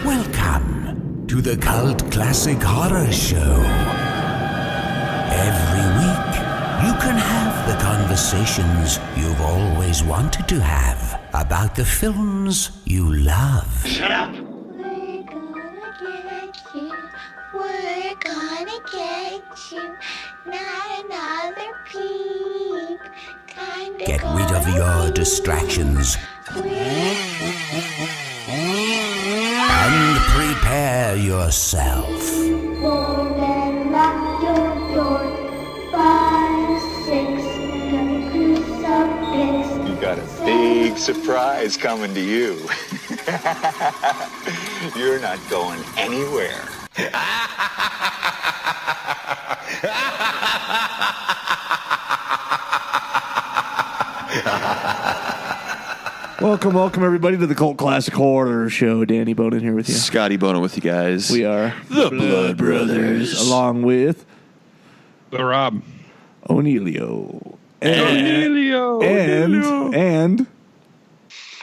Welcome to the Cult Classic Horror Show. Every week, you can have the conversations you've always wanted to have about the films you love. Shut up! We're gonna get you, not another peep. Get rid of your distractions and prepare yourself. Then lock your door. 5, 6, crucifix. You got a big surprise coming to you. You're not going anywhere. Welcome everybody to the Cult Classic Horror Show. Danny Bonin here with you. Scotty Bono with you guys. We are the Blood Brothers. Along with The Rob. O'Neilio. And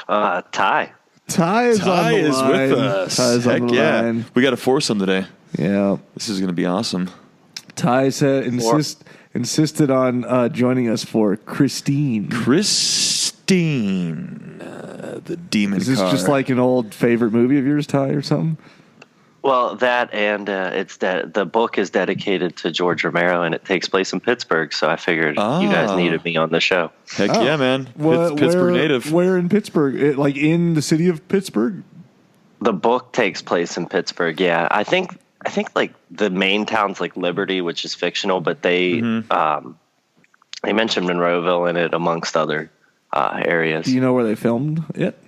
Ty. Ty is on the is line. with us. Ty is on Heck the yeah. line. We got a foursome today. Yeah. This is going to be awesome. Ty said insisted on joining us for Christine. The demon Is this car. just like an old favorite movie of yours, Ty, or something? Well, that and the book is dedicated to George Romero, and it takes place in Pittsburgh. So I figured you guys needed me on the show. Heck yeah, man. Pittsburgh native. Where in Pittsburgh? Like in the city of Pittsburgh? The book takes place in Pittsburgh. Yeah, I think like the main town's like Liberty, which is fictional, but they mentioned Monroeville in it amongst other areas. Do you know where they filmed it?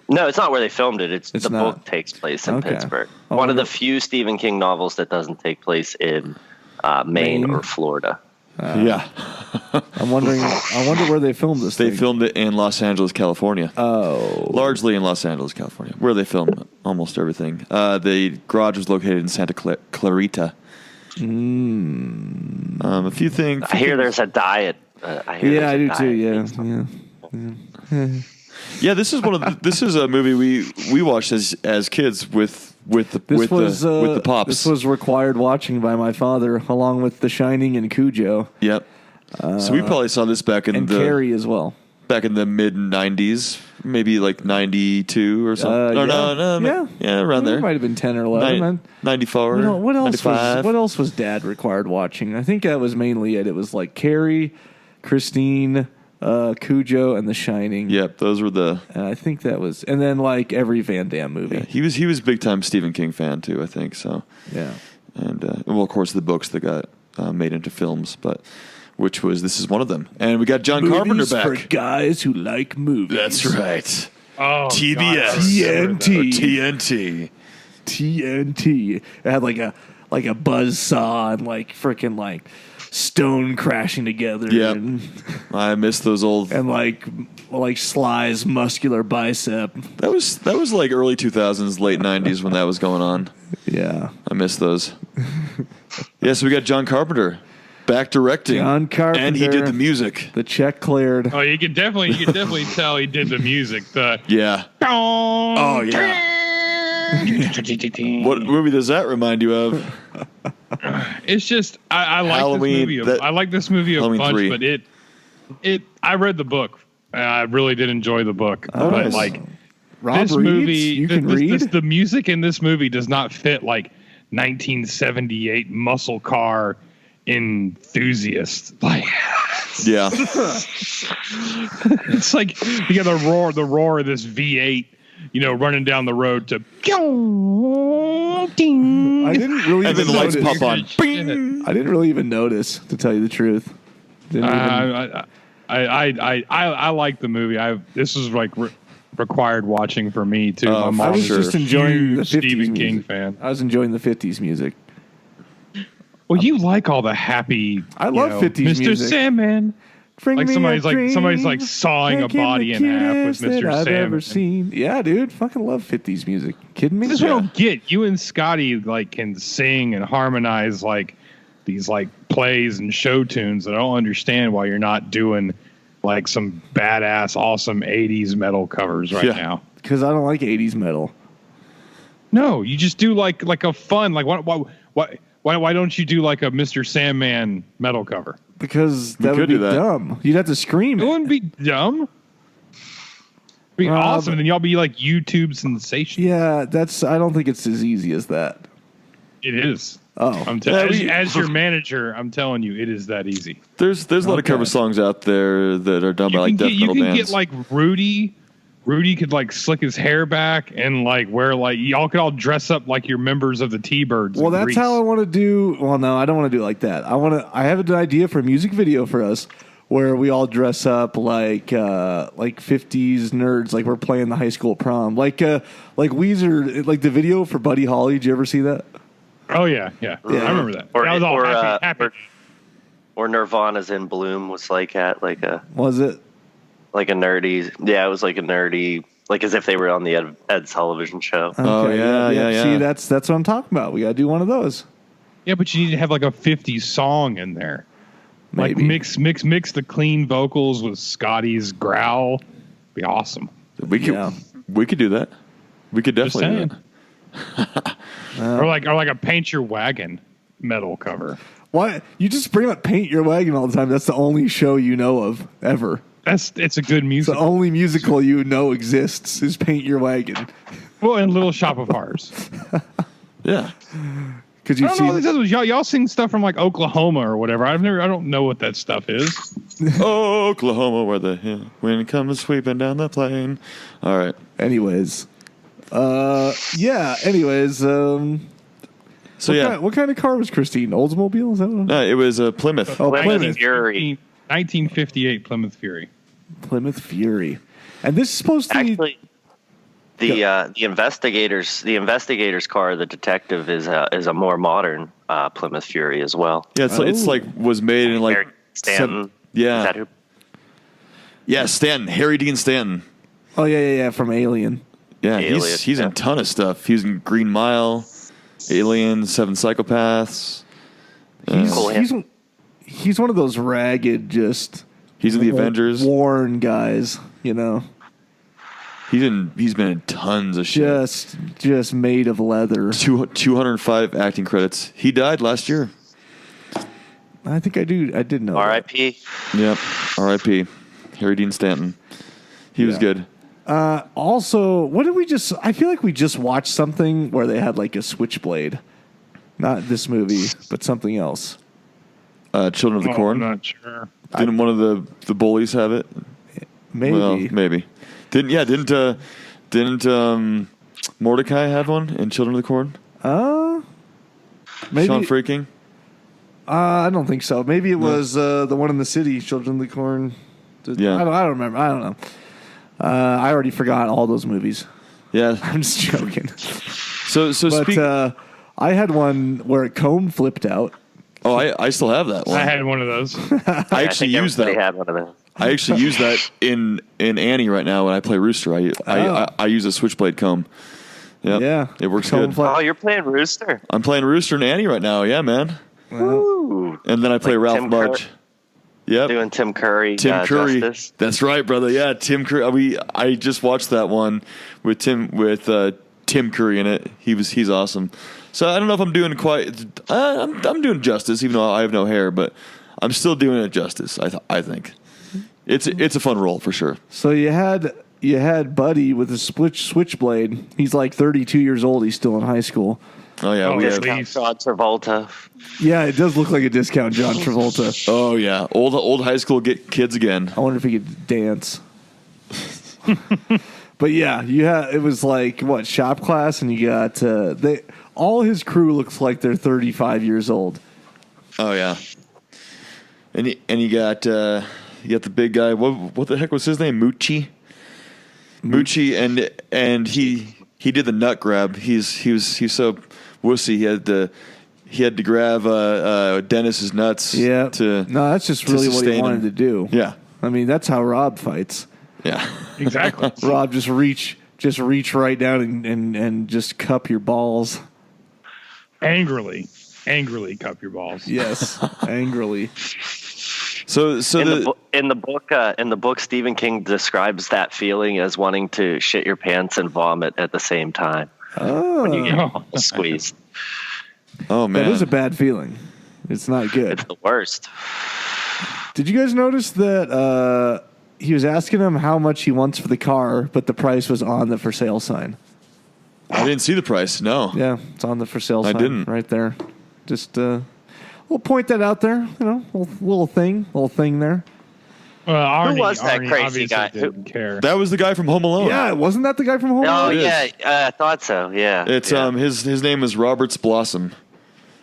No, it's not where they filmed it. It's the not. book takes place in Okay. Pittsburgh. One of the few Stephen King novels that doesn't take place in Maine or Florida. Yeah. I wonder where they filmed this. They thing. filmed it in Los Angeles, California. Oh. Largely in Los Angeles, California, where they filmed almost everything. The garage was located in Santa Clarita. A few things. I hear there's a diet. I do too. Yeah. Yeah, this is this is a movie we watched as kids with the pops. This was required watching by my father, along with The Shining and Cujo. Yep. So we probably saw this back in Carrie as well. Back in the mid '90s, maybe like '92 or something. Yeah, around there. It might have been 10 or 11. 94. What else 95. what else was Dad required watching? I think that was mainly it. It was like Carrie, Christine, Cujo, and The Shining. Yep, those were the. And I think that was, and then like every Van Damme movie. Yeah, he was a big time Stephen King fan too. I think so. Yeah. And well, of course, the books that got made into films, but. This is one of them. And we got John Movies Carpenter back. for guys who like movies. That's right. Oh, TBS. TNT. TNT. It had like a buzz saw and like freaking like stone crashing together. Yep. And I miss those old. and like Sly's muscular bicep. That was like early 2000s, late 90s when that was going on. Yeah. I miss those. Yeah, so we got John Carpenter back directing. John Carpenter. And he did the music. The check cleared. Oh, you could definitely tell he did the music. Yeah. Oh, yeah. What movie does that remind you of? It's just I like Halloween, this movie. I like this movie a Halloween bunch, 3. but I read the book. I really did enjoy the book. Oh, but nice. like Rob this reads? movie, You can read? the music in this movie does not fit like 1978 muscle car enthusiast. Like Yeah. it's like you got the roar of this V8, running down the road to. I didn't really And then the lights pop on. Bing! I didn't really even notice, to tell you the truth. I like the movie. This was like required watching for me too. Oh, My mom I was sure. just enjoying the 50s Stephen King music. fan. I was enjoying the 50s music. Well, you like all the happy. I love 50s Mr. music. Sandman. Bring Like me somebody's a dream, like sawing a make him body the in half with cutest Mr. that I've ever Sandman. seen. Yeah, dude. Fucking love 50s music. Kidding me? This is what I don't get. You and Scotty like can sing and harmonize like these like plays and show tunes that I don't understand why you're not doing like some badass, awesome 80s metal covers right now. Because I don't like 80s metal. No, you just do like a fun, like why don't you do like a Mr. Sandman metal cover? Because that would be dumb. You'd have to scream it. It wouldn't be dumb. It'd be awesome. And then y'all be like YouTube sensations. Yeah, I don't think it's as easy as that. It is. Oh, as your manager, I'm telling you, it is that easy. There's a lot of cover songs out there that are done by like death metal bands. You can get like Rudy. Rudy could like slick his hair back and like wear like y'all could all dress up like you're members of the T-Birds. Well, that's how I want to do. Well, no, I don't want to do it like that. I have an idea for a music video for us where we all dress up like 50s nerds, like we're playing the high school prom, like Weezer, like the video for Buddy Holly. Did you ever see that? Oh yeah. I remember that. That was all happy. Or Nirvana's In Bloom was like at like a. Was it? Like a nerdy. Yeah, it was like a nerdy, like as if they were on the Ed Sullivan show. Okay, oh yeah. See, that's what I'm talking about. We got to do one of those. Yeah, but you need to have like a 50s song in there. Maybe. Like mix the clean vocals with Scotty's growl. Be awesome. We could do that. We could definitely do that. Or like a Paint Your Wagon metal cover. Why you just bring up Paint Your Wagon all the time? That's the only show you know of ever. It's a good musical. The only musical you know exists is Paint Your Wagon. Well, and Little Shop of Horrors. Yeah. Because you see, y'all sing stuff from like Oklahoma or whatever. I don't know what that stuff is. Oklahoma, where the wind comes sweeping down the plain. All right. Anyways, Anyways, what kind of car was Christine? Oldsmobile? Is that what? No, it was a Plymouth. Oh, Plymouth Fury. 1958 Plymouth Fury. Plymouth Fury, and this is supposed to actually the investigator's car, the detective, is a more modern Plymouth Fury as well. Yeah, it's like was made in like Harry Stanton. Yeah, is that who? Yeah, Stanton, Harry Dean Stanton. Oh yeah, from Alien. Yeah, he's in a ton of stuff. He's in Green Mile, Alien, Seven Psychopaths. He's one of those ragged, just he's in the Avengers, worn guys. You know, he's been in tons of shit. Just made of leather. 205 acting credits. He died last year. I think I did know. R.I.P. Yep, R.I.P. Harry Dean Stanton. He was good. Also, what did we just? I feel like we just watched something where they had like a switchblade. Not this movie, but something else. Children of the Corn. I'm not sure. Didn't one of the bullies have it? Maybe. Well, maybe. Didn't Mordecai have one in Children of the Corn? Maybe. Sean Freaking? I don't think so. Maybe it was the one in the city, Children of the Corn. Yeah. I don't remember. I don't know. I already forgot all those movies. Yeah. I'm just joking. But I had one where a comb flipped out. Oh, I still have that one. I had one of those. I actually use that. Had one of those. I actually use that in Annie right now when I play Rooster. I use a switchblade comb. Yep. Yeah, it works good. Oh, you're playing Rooster? I'm playing Rooster in Annie right now. Yeah, man. Ooh. And then I play Ralph Mudge. Yep. Doing Tim Curry. Curry. Justice. That's right, brother. Yeah, Tim Curry. I just watched that one with Tim Curry in it. He's awesome. So I don't know if I'm doing quite. I'm doing justice, even though I have no hair, but I'm still doing it justice. I think it's a fun role for sure. So you had Buddy with a switchblade. He's like 32 years old. He's still in high school. Oh yeah, we have John Travolta. Yeah, it does look like a discount John Travolta. Oh yeah, old high school kids again. I wonder if he could dance. But yeah, it was like what, shop class, and you got all his crew looks like they're 35 years old. Oh yeah, and you got the big guy. What the heck was his name? Moochie, and he did the nut grab. He's so wussy. He had to grab Dennis's nuts. Yeah. No, that's just really what he wanted to do. Yeah. I mean, that's how Rob fights. Yeah. Exactly. Rob, just reach right down and just cup your balls. Angrily. Angrily cup your balls. Yes, angrily. So in the book, Stephen King describes that feeling as wanting to shit your pants and vomit at the same time. When you get squeezed. Oh man, that is a bad feeling. It's not good. It's the worst. Did you guys notice that he was asking him how much he wants for the car, but the price was on the for sale sign? I didn't see the price. No. Yeah, it's on the for sale sign. I didn't. Right there. Just we'll point that out there. You know, little thing there. Arnie, Who was that Arnie crazy guy? Didn't care. That was the guy from Home Alone. Yeah, wasn't that the guy from Home Alone? Oh yeah, I thought so. Yeah, It's his name is Roberts Blossom.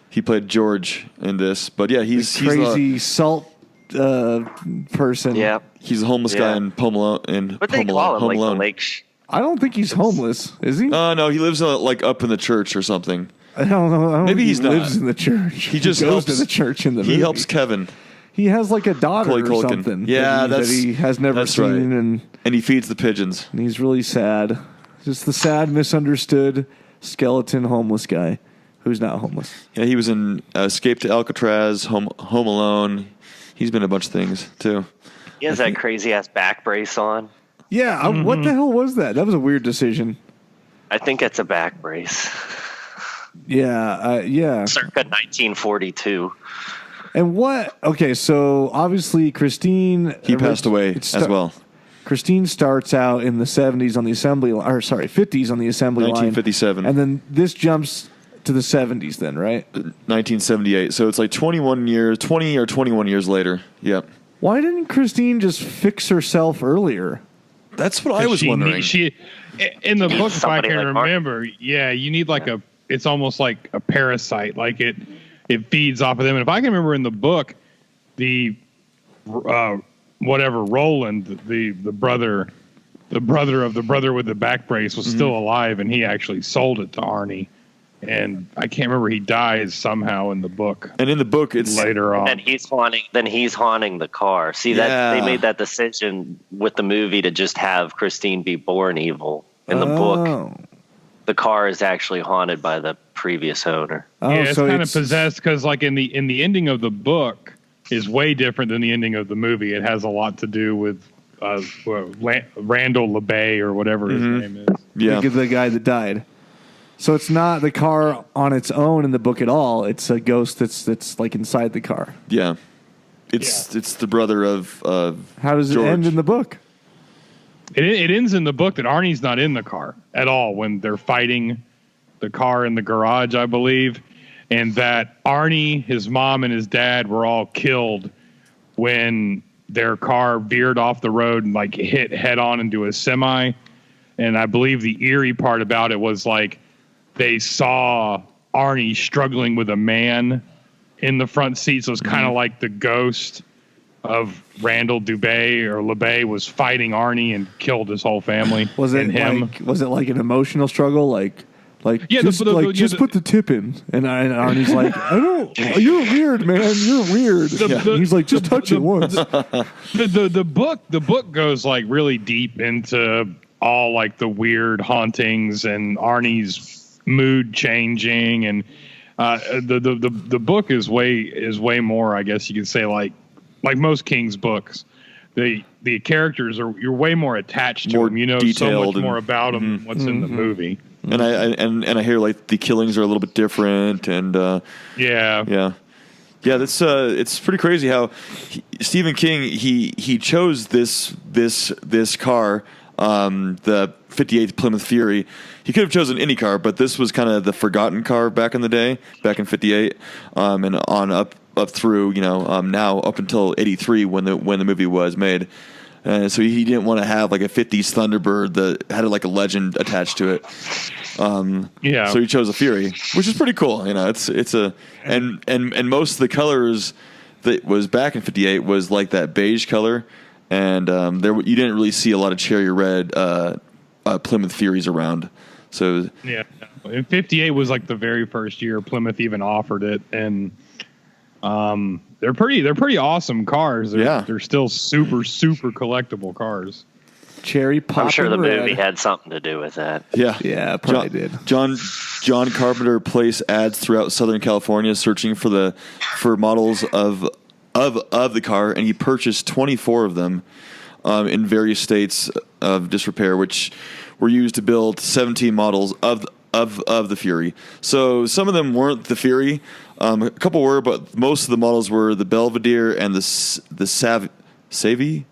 He played George in this, but yeah, he's crazy salt person. Yeah, he's a homeless guy in Home Alone. What they call him, like the lake. I don't think he's homeless, is he? No, he lives like up in the church or something. I don't know. I don't Maybe think he's he not. lives in the church. He just goes helps to the church in the movie. He helps Kevin. He has like a daughter Macaulay or Culkin. something. Yeah, that he has never that's seen, right. And he feeds the pigeons. and he's really sad. Just the sad, misunderstood skeleton homeless guy who's not homeless. Yeah, he was in Escape to Alcatraz, Home Alone. He's been in a bunch of things too. He has that crazy ass back brace on. Yeah, what the hell was that? That was a weird decision. I think it's a back brace. Yeah. Circa 1942. And what? Okay, so obviously Christine. He passed away as well. Christine starts out in the 70s on the assembly line, or sorry, 50s on the assembly 1957. line. And then this jumps to the 70s then, right? 1978. So it's like 20 or 21 years later. Yep. Why didn't Christine just fix herself earlier? That's what I was wondering. In the book, if I Somebody can like Mark. remember, you need like it's almost like a parasite. Like it feeds off of them. And if I can remember in the book, the Roland, the brother of the brother with the back brace was still alive, and he actually sold it to Arnie. And I can't remember, he dies somehow in the book. And in the book, it's later on. And he's haunting the car. See, that they made that decision with the movie to just have Christine be born evil. In the book, the car is actually haunted by the previous owner. Yeah, it's kind of possessed because, like in the ending of the book, is way different than the ending of the movie. It has a lot to do with Randall LeBay or whatever his name is. Yeah, the guy that died. So it's not the car on its own in the book at all. It's a ghost that's like inside the car. Yeah, it's the brother of How does George. it end in the book? It ends in the book that Arnie's not in the car at all when they're fighting the car in the garage, I believe, and that Arnie, his mom, and his dad were all killed when their car veered off the road and like hit head on into a semi. And I believe the eerie part about it was like they saw Arnie struggling with a man in the front seat, so it's kind of like the ghost of Randall LeBay was fighting Arnie and killed his whole family. Was it him? Was it like an emotional struggle? Yeah, just put the tip in, and Arnie's like, I don't. You're weird, man. You're weird. He's like, just touch it once. The book goes like really deep into all like the weird hauntings and Arnie's mood changing, and the book is way more, I guess you could say, like most King's books. The characters you're way more attached to them. You know so much more about them than what's in the movie. And I hear like the killings are a little bit different, and yeah. That's it's pretty crazy how Stephen King he chose this car, the '58 Plymouth Fury. He could have chosen any car, but this was kind of the forgotten car back in the day, back in '58, and on up through now up until '83 when the movie was made. So he didn't want to have like a '50s Thunderbird that had like a legend attached to it. So he chose a Fury, which is pretty cool. It's a and most of the colors that was back in '58 was like that beige color, and you didn't really see a lot of cherry red Plymouth Furies around. So yeah, in '58 was like the very first year Plymouth even offered it, and they're pretty awesome cars. They're still super collectible cars. cherry pop. I'm sure the red. movie had something to do with that. Yeah, Yeah, probably did. John Carpenter placed ads throughout Southern California searching for models of the car, and he purchased 24 of them in various states of disrepair, which were used to build 17 models of the Fury. So some of them weren't the Fury. A couple were, but most of the models were the Belvedere and the Savoy.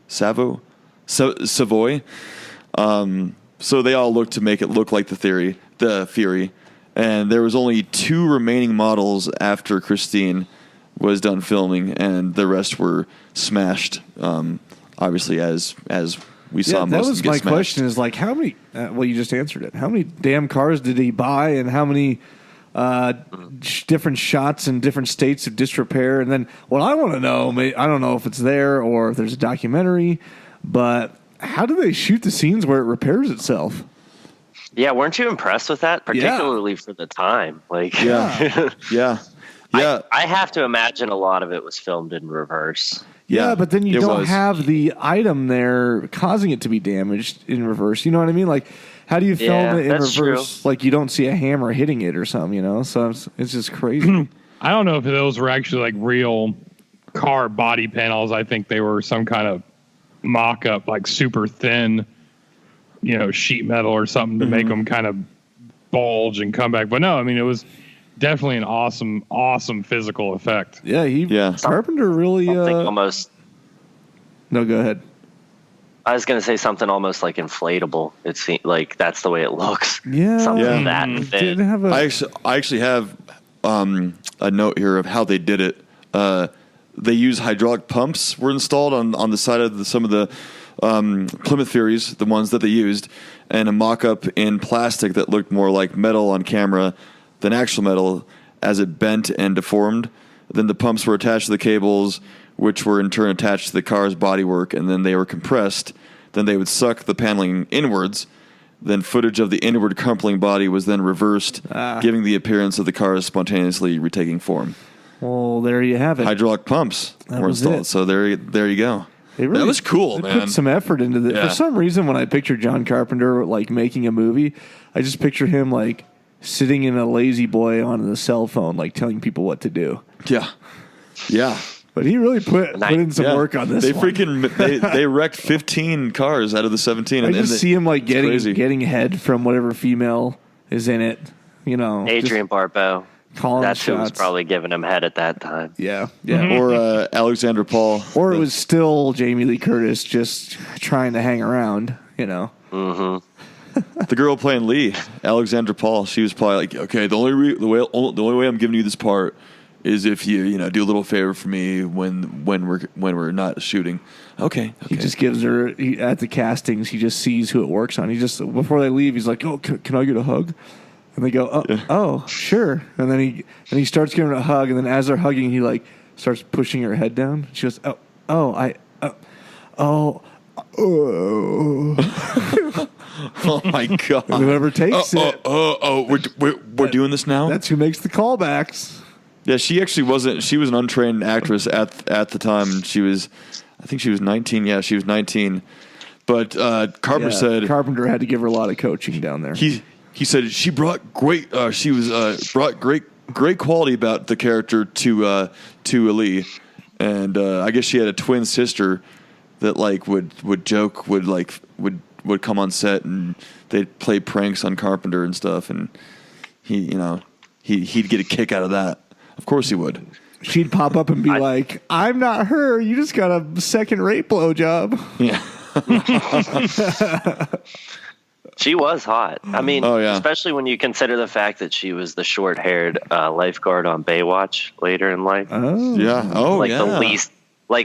So they all looked to make it look like the Fury. And there was only 2 remaining models after Christine was done filming, and the rest were smashed. Obviously, as we saw, that most was of them my get smashed. question. Is like how many? Well, you just answered it. How many damn cars did he buy, and how many different shots in different states of disrepair? And then what I want to know, I don't know if it's there or if there's a documentary, but how do they shoot the scenes where it repairs itself? Yeah, weren't you impressed with that, particularly for the time? Like, Yeah. I have to imagine a lot of it was filmed in reverse. Yeah, but then you it don't was. have the item there causing it to be damaged in reverse. You know what I mean? Like, how do you film Yeah, it in that's reverse? true. Like, you don't see a hammer hitting it or something, you know? So it's just crazy. I don't know if those were actually like real car body panels. I think they were some kind of mock-up, like super thin, sheet metal or something to make them kind of bulge and come back. But no, I mean, it was definitely an awesome physical effect. Yeah, Carpenter really. Something almost. No, go ahead. I was going to say something almost like inflatable. It seems like that's the way it looks. Yeah, something that thin. I actually have a note here of how they did it. They use hydraulic pumps were installed on the side of some of the Plymouth Furies, the ones that they used, and a mock-up in plastic that looked more like metal on camera than actual metal as it bent and deformed. Then the pumps were attached to the cables, which were in turn attached to the car's bodywork, and then they were compressed. Then they would suck the paneling inwards. Then footage of the inward crumpling body was then reversed, giving the appearance of the car spontaneously retaking form. Well, there you have it. Hydraulic pumps were installed. it. So there you go. Really, that was cool, they man. put some effort into this. Yeah. For some reason, when I picture John Carpenter like making a movie, I just picture him like sitting in a lazy boy on the cell phone, like telling people what to do. Yeah. But he really put in some work on this. They wrecked 15 cars out of the 17. I just see him like crazy. getting head from whatever female is in it. Adrian Barbeau. Calling That's who shots. was probably giving him head at that time. Yeah. Or Alexander Paul. Or it was still Jamie Lee Curtis just trying to hang around. Mm-hmm. The girl playing Lee, Alexandra Paul, she was probably like, okay, the only way I'm giving you this part is if you do a little favor for me when we're not shooting. Okay. He just gives her at the castings. He just sees who it works on. He just before they leave, he's like, "Oh, can I get a hug?" And they go, "Oh, sure." And then he starts giving her a hug, and then as they're hugging, he like starts pushing her head down. She goes, "Oh." Oh my god! And whoever takes it. We're doing this now. That's who makes the callbacks. Yeah, she actually wasn't. She was an untrained actress at the time. I think she was 19. Yeah, she was 19. But Carpenter said Carpenter had to give her a lot of coaching down there. He said she brought great. Brought great quality about the character to Lee, and I guess she had a twin sister that like would joke, would come on set and they'd play pranks on Carpenter and stuff, and he'd get a kick out of that. Of course he would. She'd pop up and be like, "I'm not her. You just got a second-rate blowjob." Yeah. She was hot. I mean, Oh, yeah. especially when you consider the fact that she was the short-haired lifeguard on Baywatch later in life. Yeah. Oh, like yeah.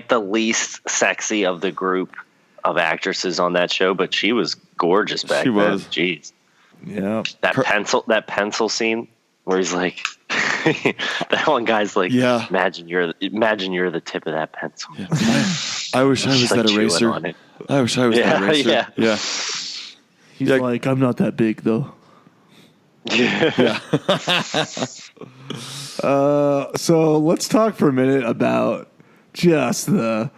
the least sexy of the group of actresses on that show, but she was gorgeous back She then. was. Jeez. Yeah. That pencil scene where he's like that one guy's like, Yeah. imagine you're the tip of that pencil. Yeah. I wish I was She's, like, that chewing eraser. on it. I wish I was that eraser. Yeah. Yeah. He's like, "I'm not that big though." Yeah. So let's talk for a minute about just your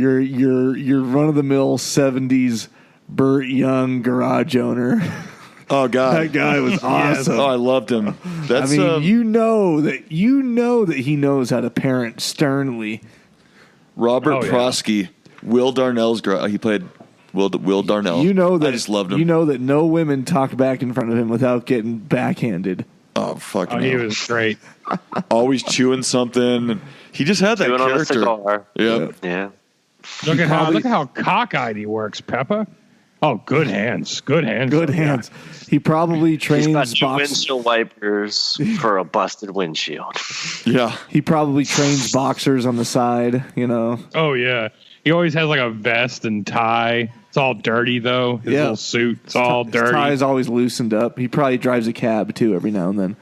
run of the mill 70s Burt Young garage owner. Oh God, That guy was awesome. Oh, I loved him. That's I mean, you know that he knows how to parent sternly. Robert Prosky, Will Darnell's he played Will Darnell. You know that I just loved him. You know that no women talk back in front of him without getting backhanded. Oh fucking! He was great. Always chewing something. He just had that Chewing character. on a cigar. Yep. Yeah. Look at how cockeyed he works, Peppa. Oh, good hands. Good hands. Good hands. He probably He's trains got two boxers. windshield wipers for a busted windshield. Yeah. He probably trains boxers on the side, you know. Oh, yeah. He always has like a vest and tie. It's all dirty, though. His little suit. It's all dirty. His tie is always loosened up. He probably drives a cab, too, every now and then.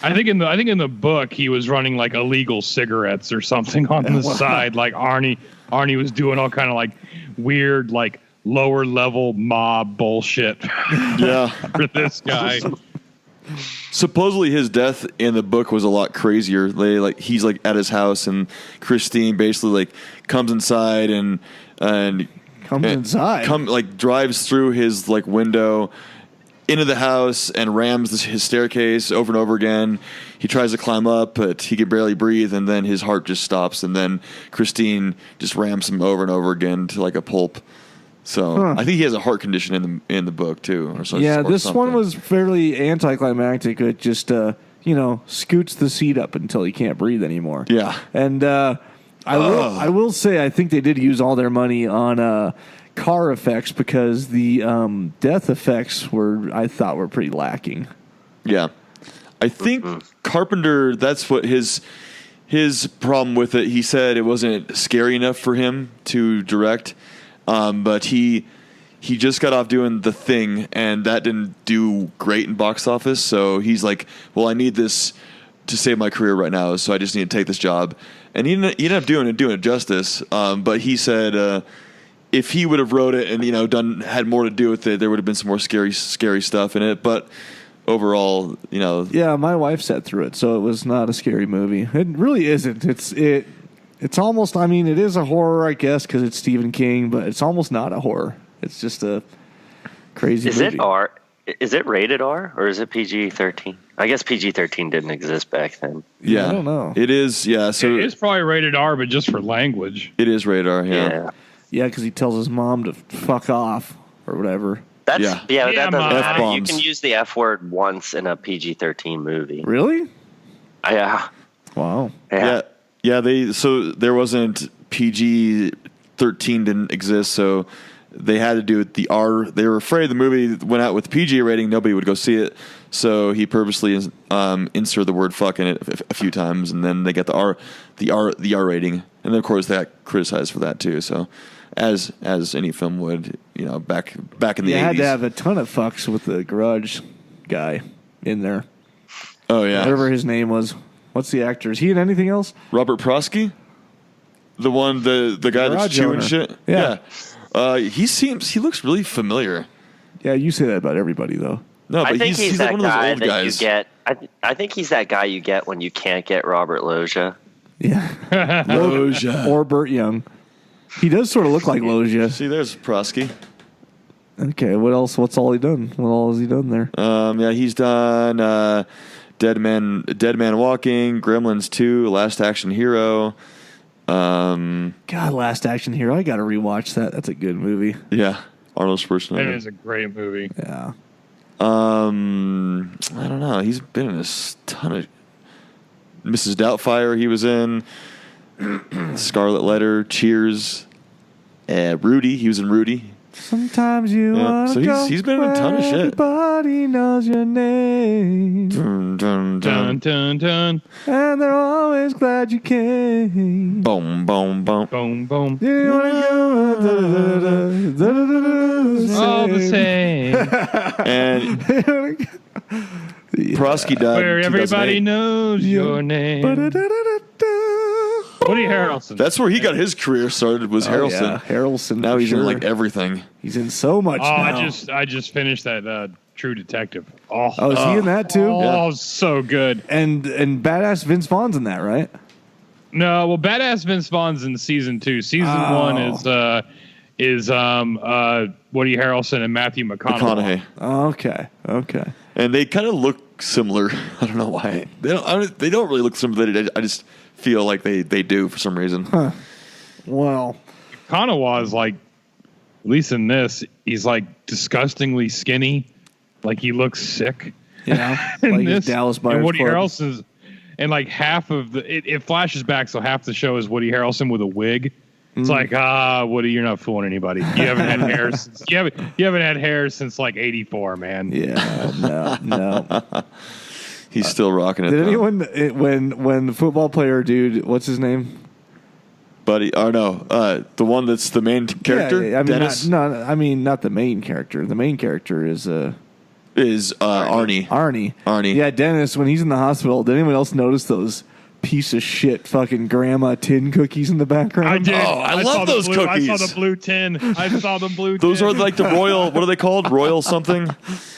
I think in the book he was running like illegal cigarettes or something on the side. Like Arnie was doing all kind of like weird like lower level mob bullshit. Yeah. For this guy. Supposedly his death in the book was a lot crazier. He's like at his house and Christine basically like comes inside and drives through his like window into the house and rams his staircase over and over again. He tries to climb up, but he can barely breathe, and then his heart just stops, and then Christine just rams him over and over again to like a pulp. So I think he has a heart condition in the book too. This one was fairly anticlimactic. It just scoots the seat up until he can't breathe anymore. Yeah, and I will say I think they did use all their money on car effects because the death effects I thought were pretty lacking. Yeah, I think Carpenter. That's what his problem with it. He said it wasn't scary enough for him to direct. But he just got off doing The Thing, and that didn't do great in box office. So he's like, well, I need this to save my career right now, so I just need to take this job. And he ended up doing it justice. But he said if he would have wrote it and had more to do with it, there would have been some more scary stuff in it. But overall, yeah, my wife sat through it, so it was not a scary movie. It really isn't. It's almost, I mean, it is a horror, I guess, because it's Stephen King, but it's almost not a horror. It's just a crazy movie. Is it R? Is it rated R or is it PG-13? I guess PG-13 didn't exist back then. Yeah, I don't know. It is, yeah. So it's probably rated R, but just for language. It is rated R, yeah. Yeah, because he tells his mom to fuck off or whatever. That doesn't matter. F-bombs. You can use the F word once in a PG-13 movie. Really? Yeah. Wow. Yeah. Yeah, there wasn't PG-13 didn't exist, so they had to do it the R. They were afraid the movie went out with PG rating, nobody would go see it, so he purposely inserted the word "fuck" in it a few times, and then they got the R rating, and then of course they got criticized for that too. So, as any film would, back in the 80s. You had to have a ton of fucks with the garage guy in there. Oh yeah, whatever his name was. What's the actor? Is he in anything else? Robert Prosky? The one, the guy that's chewing shit? Yeah. He looks really familiar. Yeah, you say that about everybody, though. No, but I think he's like that one of those guy old that guys. you get. I think he's that guy you get when you can't get Robert Loggia. Yeah. Loggia. Or Burt Young. He does sort of look like Loggia. See, there's Prosky. Okay, what else? What's all he done? What all has he done there? Yeah, he's done Dead Man Walking, Gremlins 2, Last Action Hero. God, Last Action Hero. I got to rewatch that. That's a good movie. Yeah, Arnold Schwarzenegger. It is a great movie. Yeah. I don't know. He's been in a ton of Mrs. Doubtfire. He was in Scarlet Letter, Cheers, Rudy. He was in Rudy. Sometimes you want to go. He's been in a ton of shit. Everybody knows your name. Dun, dun, Dun, dun, dun. And they're always glad you came. Boom, boom, boom. Boom, boom. You wanna go All the same. And Prosky died Where in everybody 2008. knows your name. Woody Harrelson. That's where he got his career started, was Harrelson. Yeah, Harrelson. Now he's in sure. like everything. He's in so much now. I just finished that True Detective. Oh, is he in that too? Oh, so good. And badass Vince Vaughn's in that, right? No, well, Badass Vince Vaughn's in season 2. Season 1 is Woody Harrelson and Matthew McConaughey. Okay. And they kind of look similar. I don't know why. They don't really look similar. I just feel like they do for some reason. Huh. Well, McConaughey is like, at least in this, he's like disgustingly skinny. Like he looks sick. Yeah. in like this. Dallas Buyers And Woody Club. Harrelson's, and like half of it flashes back, so half the show is Woody Harrelson with a wig. It's like, Woody, you're not fooling anybody. You haven't had hair since you haven't had hair since like '84, man. Yeah, no. He's still rocking it. Did though. anyone when the football player dude, what's his name? Buddy, the one that's the main character, Yeah, I mean, Dennis, not the main character. The main character is Arnie. Arnie. Yeah, Dennis. When he's in the hospital, did anyone else notice those piece of shit fucking grandma tin cookies in the background? I did. Oh, I love saw the those cookies. I saw the blue tin. Those are like the royal. What are they called? Royal something.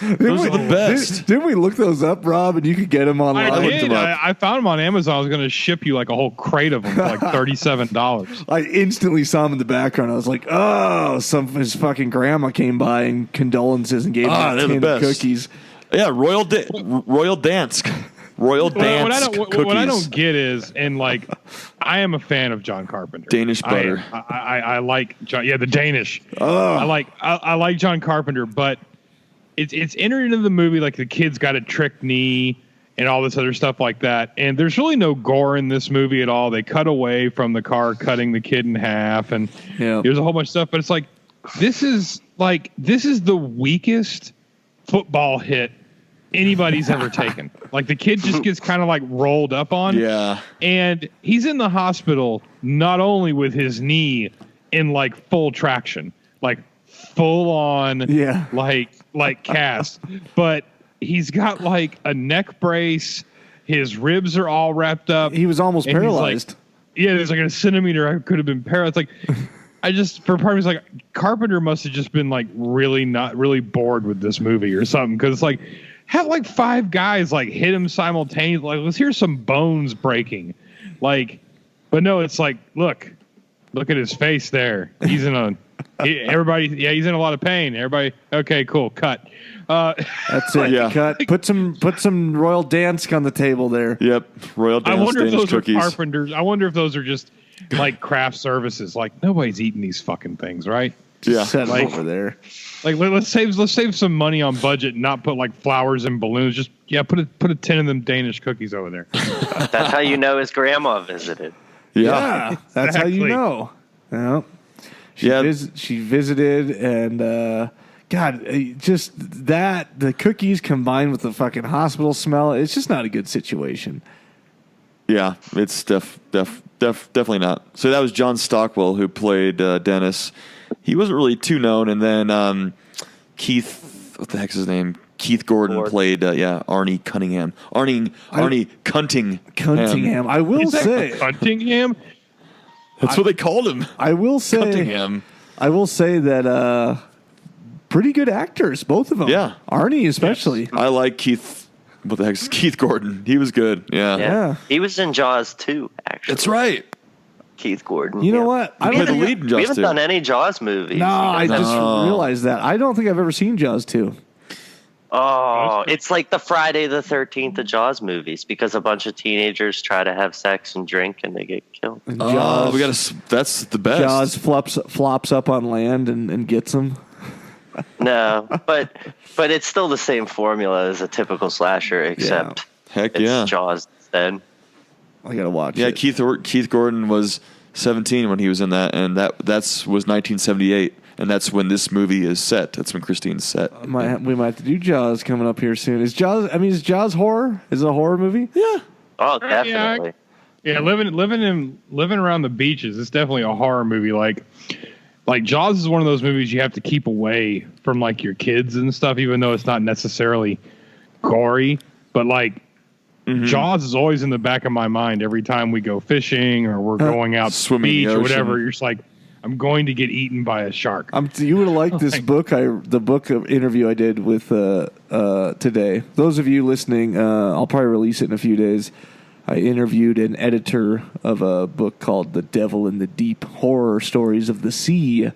Those are the best. Didn't we look those up, Rob? And you could get them online. I looked did. them up. I found them on Amazon. I was going to ship you like a whole crate of them for like $37. I instantly saw him in the background. I was like, oh, his fucking grandma came by and condolences and gave him a they're the tin of best. cookies. Yeah, Royal Dansk. Royal Dansk cookies. What I don't get is, and like, I am a fan of John Carpenter. Danish butter. I like John. Yeah, the Danish. Oh. I like John Carpenter, but it's entered into the movie like the kid's got a trick knee and all this other stuff like that. And there's really no gore in this movie at all. They cut away from the car cutting the kid in half, and there's a whole bunch of stuff. But it's like this is the weakest football hit anybody's ever taken. Like the kid just gets kind of like rolled up on. Yeah. And he's in the hospital not only with his knee in like full traction, like full on like cast, but he's got like a neck brace, his ribs are all wrapped up. He was almost paralyzed. There's like a centimeter I could have been paralyzed. Like for part of me, it's like Carpenter must have just been like not really bored with this movie or something, because it's like have like 5 guys like hit him simultaneously. Like, let's hear some bones breaking. Like, but no, it's like, look at his face there. He's in he's in a lot of pain. Everybody, okay, cool, cut. That's it. Yeah. Cut. Put some Royal Dansk on the table there. Yep. Royal Dansk. I wonder if those cookies. are Carpenters. I wonder if those are just like craft services. Like nobody's eating these fucking things, right? Yeah. Set them over there. Like let's save some money on budget and not put like flowers and balloons. Just put a tin of them Danish cookies over there. That's how you know his grandma visited. Yeah. That's how you know. Yeah. She visited, and just that the cookies combined with the fucking hospital smell, it's just not a good situation. Yeah, it's definitely not. So that was John Stockwell who played Dennis. He wasn't really too known, and then Keith, what the heck's his name? Keith Gordon played Arnie Cunningham. Arnie Cuntingham. I will say Cuntingham. That's what they called him. I will say Cuntingham. I will say that pretty good actors, both of them. Yeah, Arnie especially. Yes. I like Keith. What the heck's Keith Gordon? He was good. Yeah. He was in Jaws 2, actually. That's right. Keith Gordon. You know what? I played the lead in Jaws 2. We haven't done any Jaws movies. No, I just realized that. I don't think I've ever seen Jaws 2. Oh, it's like the Friday the 13th of Jaws movies, because a bunch of teenagers try to have sex and drink and they get killed. Jaws, that's the best. Jaws flops up on land and gets them. No, but it's still the same formula as a typical slasher, except it's Jaws instead. I gotta watch. Yeah, it. Keith Gordon was 17 when he was in that, and that was 1978, and that's when this movie is set. That's when Christine's set. We might have to do Jaws coming up here soon. Is Jaws horror? Is it a horror movie? Yeah. Oh, definitely. Yeah, living around the beaches. It's definitely a horror movie. Like Jaws is one of those movies you have to keep away from like your kids and stuff, even though it's not necessarily gory. But like Jaws is always in the back of my mind every time we go fishing or we're going out to the beach or whatever. You're just like, I'm going to get eaten by a shark. You would have liked this book. The book interview I did with today. Those of you listening, I'll probably release it in a few days. I interviewed an editor of a book called The Devil in the Deep: Horror Stories of the Sea.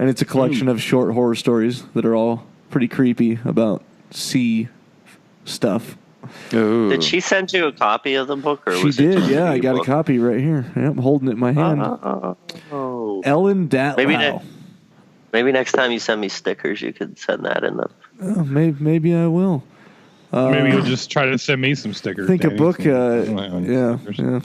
and it's a collection of short horror stories that are all pretty creepy about sea stuff. Ooh. Did she send you a copy of the book? Or She was it did, just yeah. an I got a ebook? copy right here. Yeah, I'm holding it in my hand. Oh. Ellen Datlow. Maybe next time you send me stickers, you could send that in them. Oh, maybe I will. Maybe you'll just try to send me some stickers. I think a Danny. book. Yeah. Yeah.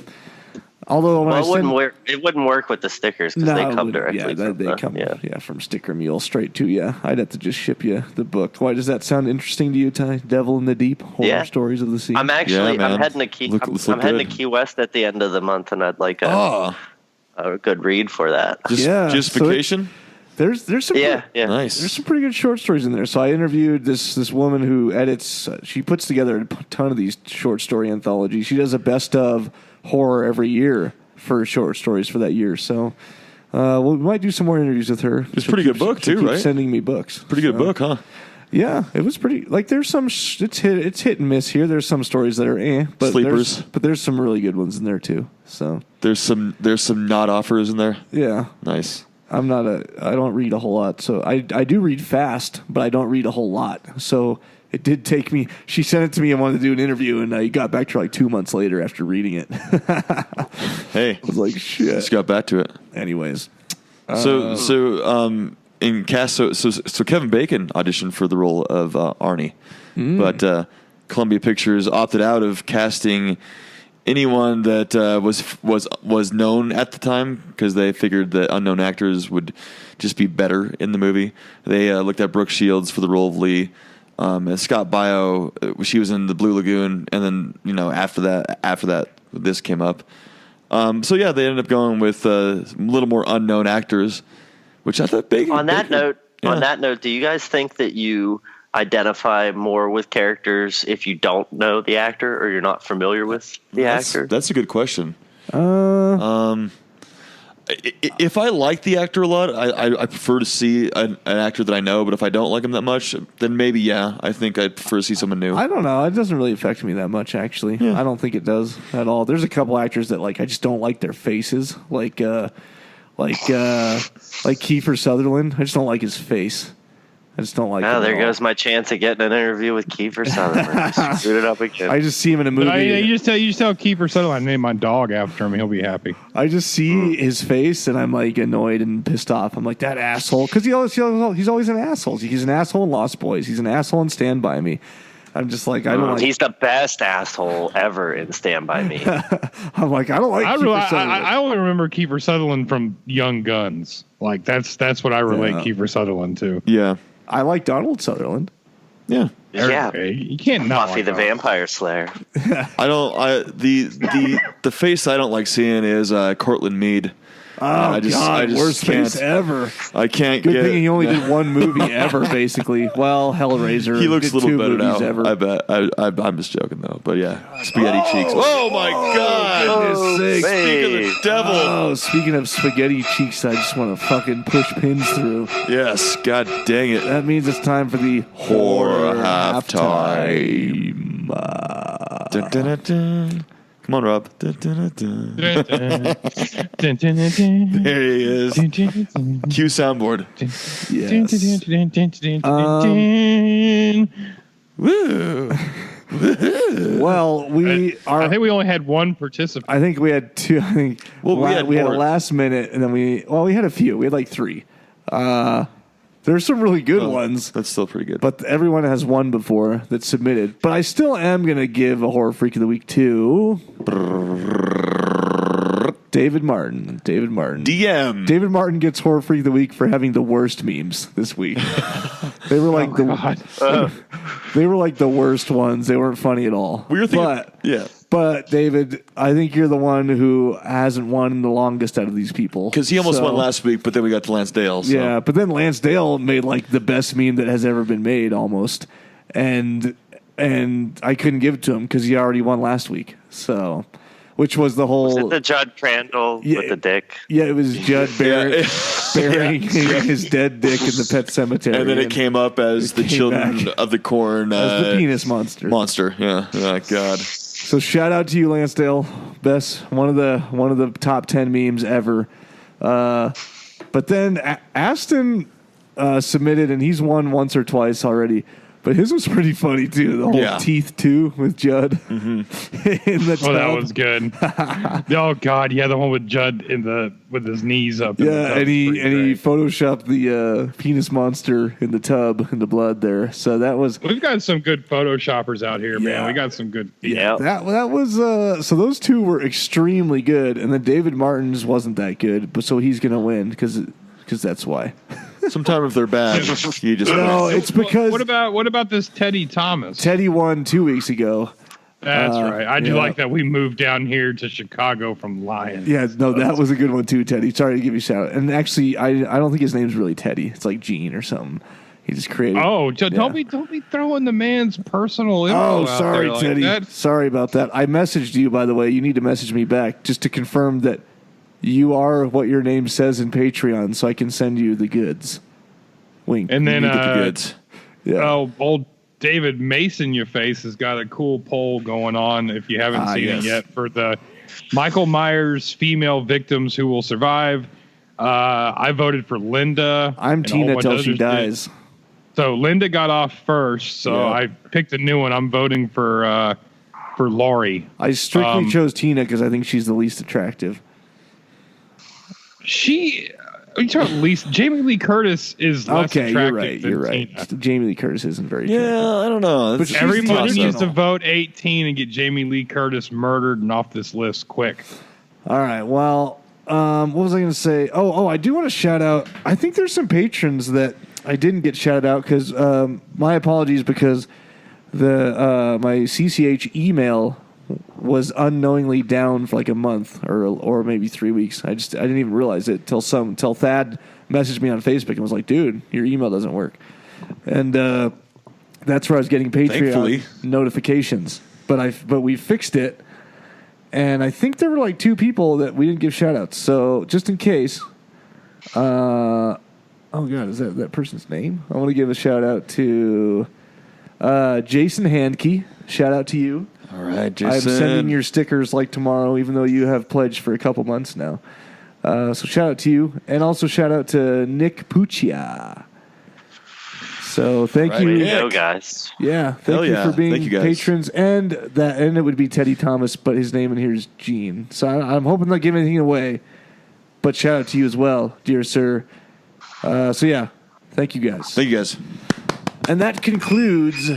Although when Well, it wouldn't work with the stickers because they come directly from from Sticker Mule straight to you. I'd have to just ship you the book. Why does that sound interesting to you, Ty? Devil in the Deep, horror stories of the sea. I'm actually man. I'm heading to I'm heading to Key West at the end of the month, and I'd like a good read for that. Just vacation? There's some Nice. There's some pretty good short stories in there. So I interviewed this woman who edits. She puts together a ton of these short story anthologies. She does a best of horror every year for short stories for that year. So we might do some more interviews with her. It's a pretty good book too, right? Sending me books. Pretty good book, huh? Yeah, it was pretty. Like there's some it's hit and miss here. There's some stories that are but sleepers. But there's some really good ones in there too. So there's some not offers in there. Yeah, nice. I don't read a whole lot, so I do read fast, but I don't read a whole lot. So it did take me. She sent it to me and wanted to do an interview, and I got back to her like 2 months later after reading it. Hey, I was like, shit. Just got back to it. Anyways, in cast, so Kevin Bacon auditioned for the role of Arnie, but Columbia Pictures opted out of casting anyone that was known at the time because they figured that unknown actors would just be better in the movie. They looked at Brooke Shields for the role of Lee, and Scott Baio. She was in the Blue Lagoon, and then after that, this came up. So yeah, they ended up going with a little more unknown actors, which I thought big. On that note, do you guys think that you identify more with characters if you don't know the actor or you're not familiar with the actor? That's a good question. If I like the actor a lot, I prefer to see an actor that I know. But if I don't like him that much, then maybe I think I'd prefer to see someone new. I don't know. It doesn't really affect me that much, actually. Yeah. I don't think it does at all. There's a couple actors that I just don't like their faces, like Kiefer Sutherland. I just don't like his face. I just don't like him. There goes my chance of getting an interview with Kiefer Sutherland. Screwed it up again. I just see him in a movie. You just tell Kiefer Sutherland I name my dog after him. He'll be happy. I just see his face and I'm like annoyed and pissed off. I'm like, that asshole, because he's always an asshole. He's an asshole in Lost Boys. He's an asshole in Stand By Me. I'm just like, I don't like. He's the best asshole ever in Stand By Me. I'm like, I don't like Kiefer Sutherland. I only remember Kiefer Sutherland from Young Guns. Like that's what I relate Kiefer Sutherland to. Yeah. I like Donald Sutherland. Yeah. Yeah. You can't not Buffy like the that. Vampire Slayer. The face I don't like seeing is Cortland Mead. I just worst can't. face ever. I can't Good get. thing he only did one movie ever, basically. Well, Hellraiser. He looks a little better now. Ever. I bet. I'm just joking though. But yeah, spaghetti cheeks. Oh my God! Goodness sakes. Speak of the devil. Oh, speaking of spaghetti cheeks, I just want to fucking push pins through. Yes. God dang it. That means it's time for the Horror halftime. Dun, dun, dun, dun. Come on, Rob. Dun, dun, dun, dun. There he is. Cue soundboard. Woo. Well, I think we only had one participant. I think we had two. I think. Well, we had a more. last minute, and then we had a few. We had like three. There's some really good ones. That's still pretty good. But everyone has one before that's submitted. But I still am going to give a Horror Freak of the Week to David Martin. DM. David Martin gets Horror Freak of the Week for having the worst memes this week. They were like they were like the worst ones. They weren't funny at all. We were thinking, But David, I think you're the one who hasn't won the longest out of these people. Because he almost won last week, but then we got to Lance Dale. So. Yeah, but then Lance Dale made like the best meme that has ever been made almost. And I couldn't give it to him because he already won last week. So, which was the whole... Was it the Judd Crandall with the dick? Yeah, it was Judd burying his dead dick in the pet cemetery. And then it came up as the Children of the Corn. As the penis monster. Yeah. Oh, God. So shout out to you, Lansdale. Best one of the top 10 memes ever. But But then Aston submitted, and he's won once or twice already. But his was pretty funny too. The whole teeth too with Judd. Mm-hmm. In the tub. That was good. Oh God, yeah, the one with Judd with his knees up. Yeah, and he photoshopped the penis monster in the tub in the blood there. So that was. We've got some good photoshoppers out here, man. We got some good. Yeah, that was. So those two were extremely good, and then David Martin's wasn't that good, but so he's gonna win because that's why. Sometimes if they're bad, you just no. It's because what about this Teddy Thomas? Teddy won 2 weeks ago. That's right. I do like that we moved down here to Chicago from Lions. Yeah, no, that was a good one too, Teddy. Sorry to give you a shout out. And actually, I don't think his name's really Teddy. It's like Gene or something. He just created. Oh, don't be throwing the man's personal info out sorry, there Teddy. like that. Sorry about that. I messaged you, by the way. You need to message me back just to confirm that you are what your name says in Patreon, so I can send you the goods. Wink. And then the goods. Yeah. Old David Mason, your face has got a cool poll going on. If you haven't seen it yet, for the Michael Myers female victims who will survive. I voted for Linda. I'm Tina till she dies. So Linda got off first, so I picked a new one. I'm voting for Laurie. I strictly chose Tina because I think she's the least attractive. Jamie Lee Curtis is less attractive. You're right. Tina. Jamie Lee Curtis isn't very attractive. Yeah, I don't know. But everybody needs to vote 18 and get Jamie Lee Curtis murdered and off this list quick. All right. Well, what was I going to say? Oh, I do want to shout out. I think there's some patrons that I didn't get shouted out because my apologies because my CCH email was unknowingly down for like a month or maybe 3 weeks. I didn't even realize it till Thad messaged me on Facebook and was like, "Dude, your email doesn't work." And that's where I was getting Patreon notifications. But we fixed it, and I think there were like 2 people that we didn't give shout outs. So just in case, oh God, is that person's name? I want to give a shout out to Jason Handke. Shout out to you. All right, Jason. I'm sending your stickers like tomorrow, even though you have pledged for a couple months now. So shout out to you. And also shout out to Nick Puccia. So thank you. Way to go, guys. Yeah, thank you for being patrons. And it would be Teddy Thomas, but his name in here is Gene. So I'm hoping not giving anything away. But shout out to you as well, dear sir. So yeah, thank you guys. Thank you guys. And that concludes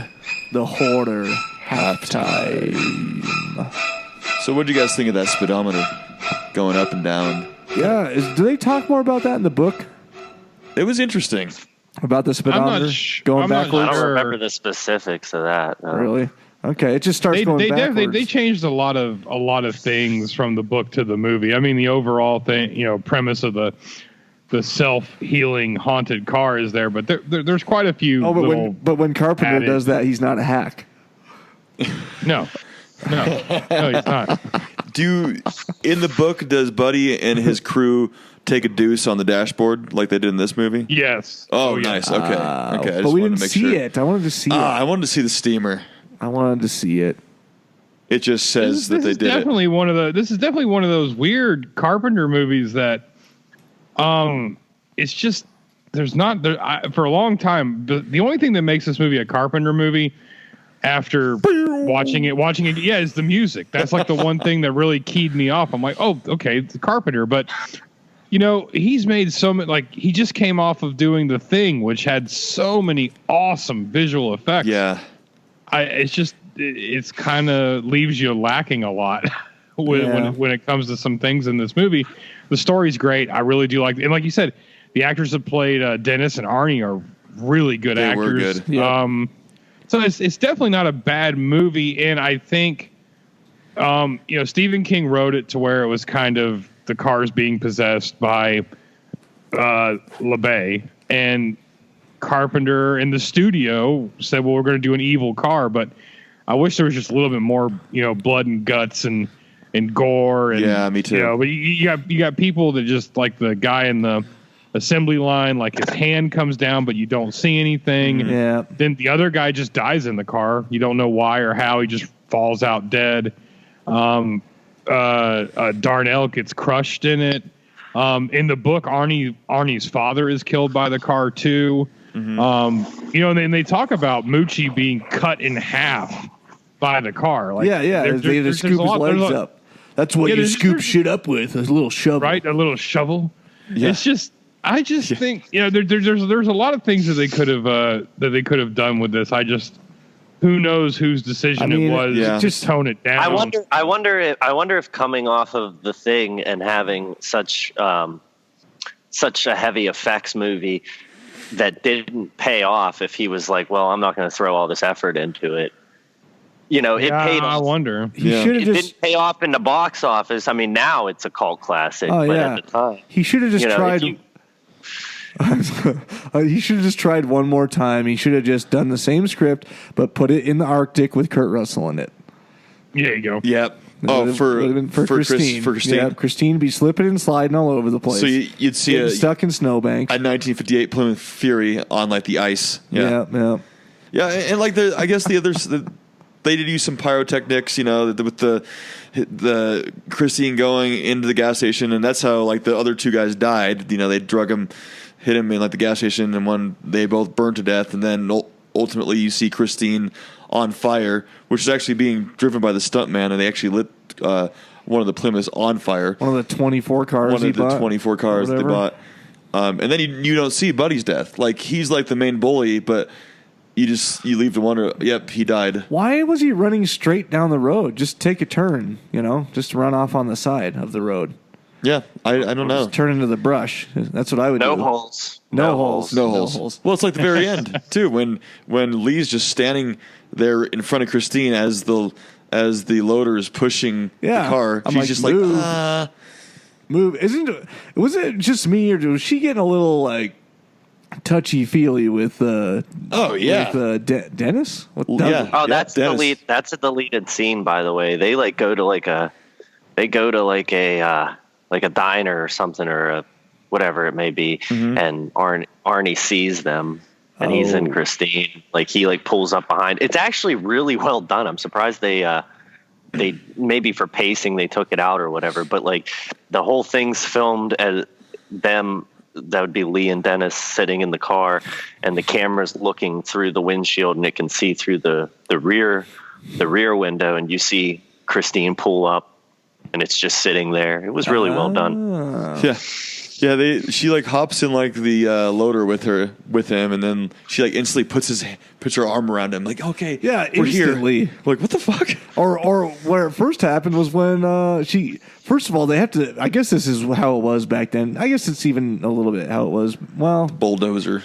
the Hoarder halftime. So what did you guys think of that speedometer going up and down? Yeah, do they talk more about that in the book? It was interesting. About the speedometer going backwards? I don't remember the specifics of that. No. Really? Okay, it just starts going backwards. They changed a lot of things from the book to the movie. I mean, the overall thing, premise of the self-healing haunted car is there, but there's quite a few. Oh, but when Carpenter does that, he's not a hack. No, he's not. In the book, does Buddy and his crew take a deuce on the dashboard like they did in this movie? Yes. Oh, nice. Okay. Okay. But we didn't see it. I wanted to see it. I wanted to see the steamer. I wanted to see it. It just says that they did it. This is definitely one of those weird Carpenter movies that, it's just for a long time. The only thing that makes this movie a Carpenter movie, after watching it, is the music. That's like the one thing that really keyed me off. I'm like, oh, okay, it's a Carpenter, but he's made so many. Like, he just came off of doing The Thing, which had so many awesome visual effects. Yeah, it's kind of leaves you lacking a lot when it comes to some things in this movie. The story's great. I really do like it. And like you said, the actors that played Dennis and Arnie are really good actors. They were good. Yeah. So it's definitely not a bad movie. And I think, Stephen King wrote it to where it was kind of the cars being possessed by LeBay, and Carpenter in the studio said, well, we're going to do an evil car, but I wish there was just a little bit more, blood and guts and gore. And, yeah, me too. But you got people that just, like the guy in the assembly line, like his hand comes down, but you don't see anything. Yeah. Then the other guy just dies in the car. You don't know why or how. He just falls out dead. Darnell gets crushed in it. In the book, Arnie's father is killed by the car too. Mm-hmm. You know, and they talk about Moochie being cut in half by the car. Like, they just scoop his legs up. That's what you scoop shit up with, a little shovel. Right, a little shovel. Yeah. It's just, I just think, you know, there's a lot of things that they could have done with this. Who knows whose decision it was to just tone it down. I wonder if coming off of The Thing and having such a heavy effects movie that didn't pay off, if he was like, well, I'm not going to throw all this effort into it. You know, it paid off. I wonder. It didn't pay off in the box office. I mean, now it's a cult classic. Oh, but at the time, he should have just tried. He should have just tried one more time. He should have just done the same script, but put it in the Arctic with Kurt Russell in it. There you go. Yep. Oh, for Christine. For Christine. Yeah, Christine be slipping and sliding all over the place. So you'd see stuck in snowbanks. A 1958 Plymouth Fury on like the ice. Yeah. And like I guess the others. They did use some pyrotechnics, you know, with the Christine going into the gas station, and that's how like the other two guys died. You know, they drug him, hit him in like the gas station, and they both burned to death. And then ultimately, you see Christine on fire, which is actually being driven by the stuntman, and they actually lit one of the Plymouths on fire. One of the 24 cars. One of the 24 cars that they bought. And then you don't see Buddy's death. Like he's like the main bully, but. You leave to wonder, yep, he died. Why was he running straight down the road? Just take a turn, you know? Just run off on the side of the road. Yeah, I don't know. Just turn into the brush. That's what I would do. No holes. No holes. Well, it's like the very end, too, when Lee's just standing there in front of Christine as the loader is pushing the car. I'm She's just move. like, Move. Was it just me, or was she getting a little, like, touchy-feely with Dennis? That's Dennis. the lead. That's a deleted scene, by the way. They go to a diner or something, or whatever it may be, and Arnie sees them, and he's in Christine. Like he pulls up behind. It's actually really well done. I'm surprised they maybe for pacing they took it out or whatever, but like the whole thing's filmed as them. That would be Lee and Dennis sitting in the car, and the camera's looking through the windshield, and it can see through the rear window, and you see Christine pull up, and it's just sitting there. It was really well done. Yeah. She like hops in like the loader with him, and then she like instantly puts her arm around him, like, okay, we're instantly. Here. Like, what the fuck? Or where it first happened was when she. First of all, they have to. I guess this is how it was back then. I guess it's even a little bit how it was. Well, bulldozer.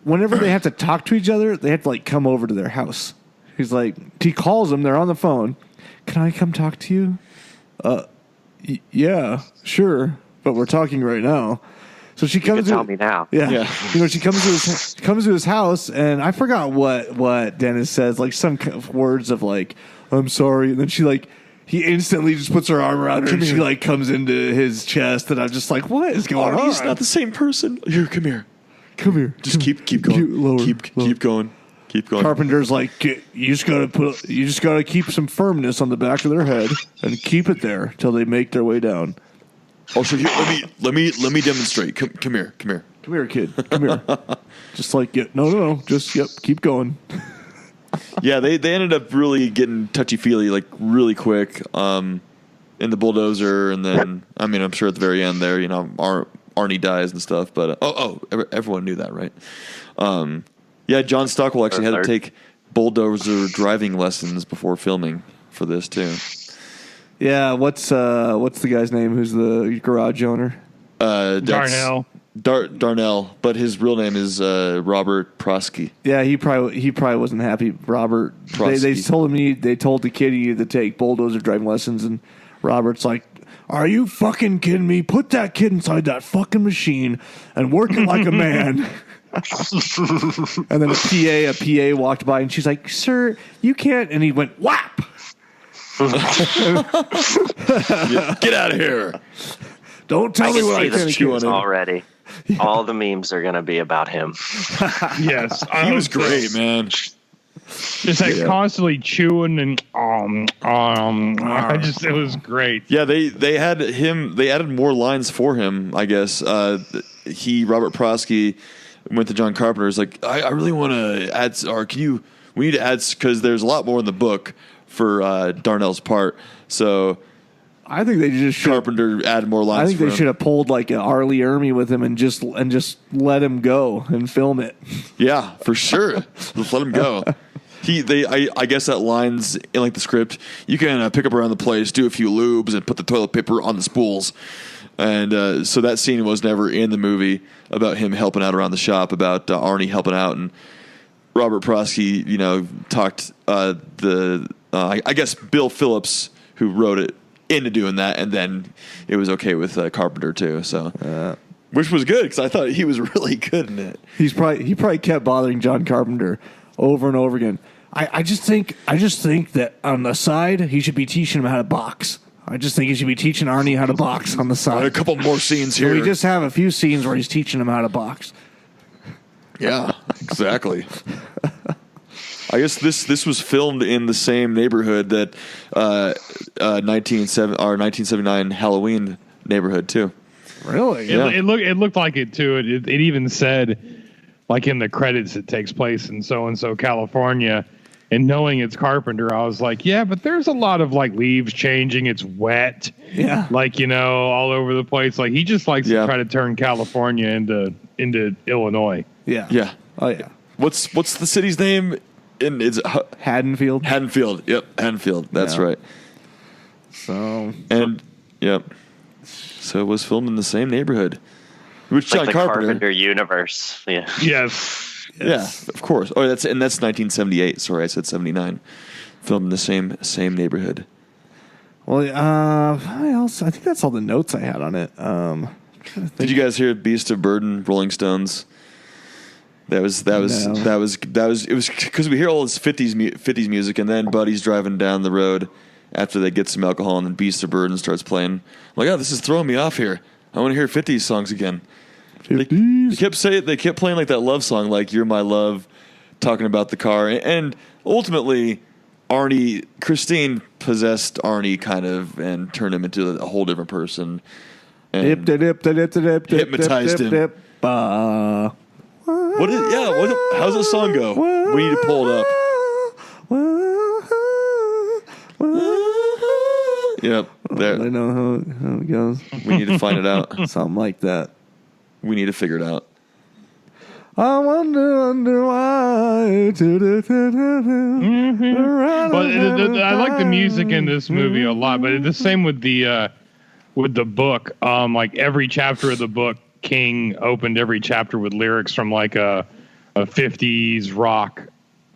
Whenever they have to talk to each other, they have to like come over to their house. He calls them. They're on the phone. Can I come talk to you? Yeah, sure. But we're talking right now. So she comes. Tell me now. Yeah. You know, she comes to his house, and I forgot what Dennis says. Like some words of like, "I'm sorry," and then he instantly just puts her arm around her, and she like comes into his chest, and I'm just like, "What is going on?" He's not the same person. Here, come here. Just keep going. Lower, keep going. Keep going. Carpenter's like, you just gotta keep some firmness on the back of their head and keep it there till they make their way down. Oh, so here, let me demonstrate. Come here. Come here, kid. Come here. Just like, no. Just, keep going. Yeah, they ended up really getting touchy-feely, like, really quick in the bulldozer. And then, I mean, I'm sure at the very end there, you know, Arnie dies and stuff. But, everyone knew that, right? Yeah, John Stockwell actually had to take bulldozer driving lessons before filming for this, too. Yeah, what's the guy's name who's the garage owner? Darnell. Darnell, but his real name is Robert Prosky. Yeah, he probably wasn't happy. Robert, they told him they told the kid he needed to take bulldozer driving lessons, and Robert's like, "Are you fucking kidding me? Put that kid inside that fucking machine and work it like a man." And then a PA walked by, and she's like, "Sir, you can't." And he went, "Whap!" Get out of here. Don't tell me what I can chew on already. All the memes are going to be about him. Yes. He was great, man. Just like constantly chewing and it was great. Yeah, they had him. They added more lines for him. I guess Robert Prosky went to John Carpenter. Is like, I really want to add, or we need to add, because there's a lot more in the book for Darnell's part. So I think they just Carpenter added more lines. I think they should have pulled like an Arlie Ermy with him and just let him go and film it. Yeah, for sure. Just let him go. I guess that line's in like the script. You can pick up around the place, do a few lubes, and put the toilet paper on the spools. And so that scene was never in the movie about him helping out around the shop, about Arnie helping out, and Robert Prosky, talked I guess Bill Phillips, who wrote it, into doing that, and then it was okay with Carpenter too. So, which was good because I thought he was really good in it. He probably kept bothering John Carpenter over and over again. I just think that on the side he should be teaching him how to box. I just think he should be teaching Arnie how to box on the side. A couple more scenes here. We just have a few scenes where he's teaching him how to box. Yeah, exactly. I guess this was filmed in the same neighborhood that 1979 Halloween neighborhood too. Really? It looked like it too. It even said, like in the credits, it takes place in so and so California. And knowing it's Carpenter, I was like, yeah, but there's a lot of like leaves changing. It's wet. Yeah. Like, all over the place. Like he just likes to try to turn California into Illinois. Yeah. Yeah. Oh yeah. What's the city's name? Is Haddonfield. Haddonfield. Yep. Haddonfield. That's right. So yep. So it was filmed in the same neighborhood. Which like John the Carpenter. Carpenter universe. Yeah. Yes. Yeah, of course. Oh, that's 1978. Sorry, I said 79. Filmed in the same neighborhood. Well, I think that's all the notes I had on it. Did you guys hear "Beast of Burden"? Rolling Stones. That was it was because we hear all this 50s music, and then Buddy's driving down the road after they get some alcohol, and then "Beast of Burden" starts playing. I'm like, oh, this is throwing me off here. I want to hear 50s songs again. They kept playing like that love song, like "You're My Love," talking about the car, and ultimately, Christine possessed Arnie kind of and turned him into a whole different person. And hypnotized him. How's the song go? We need to pull it up. Yep, there. I know how it goes. We need to find it out. Something like that. We need to figure it out. I wonder why. But I like the music in this movie a lot. But the same with the book. Like every chapter of the book, King opened every chapter with lyrics from like a 50s rock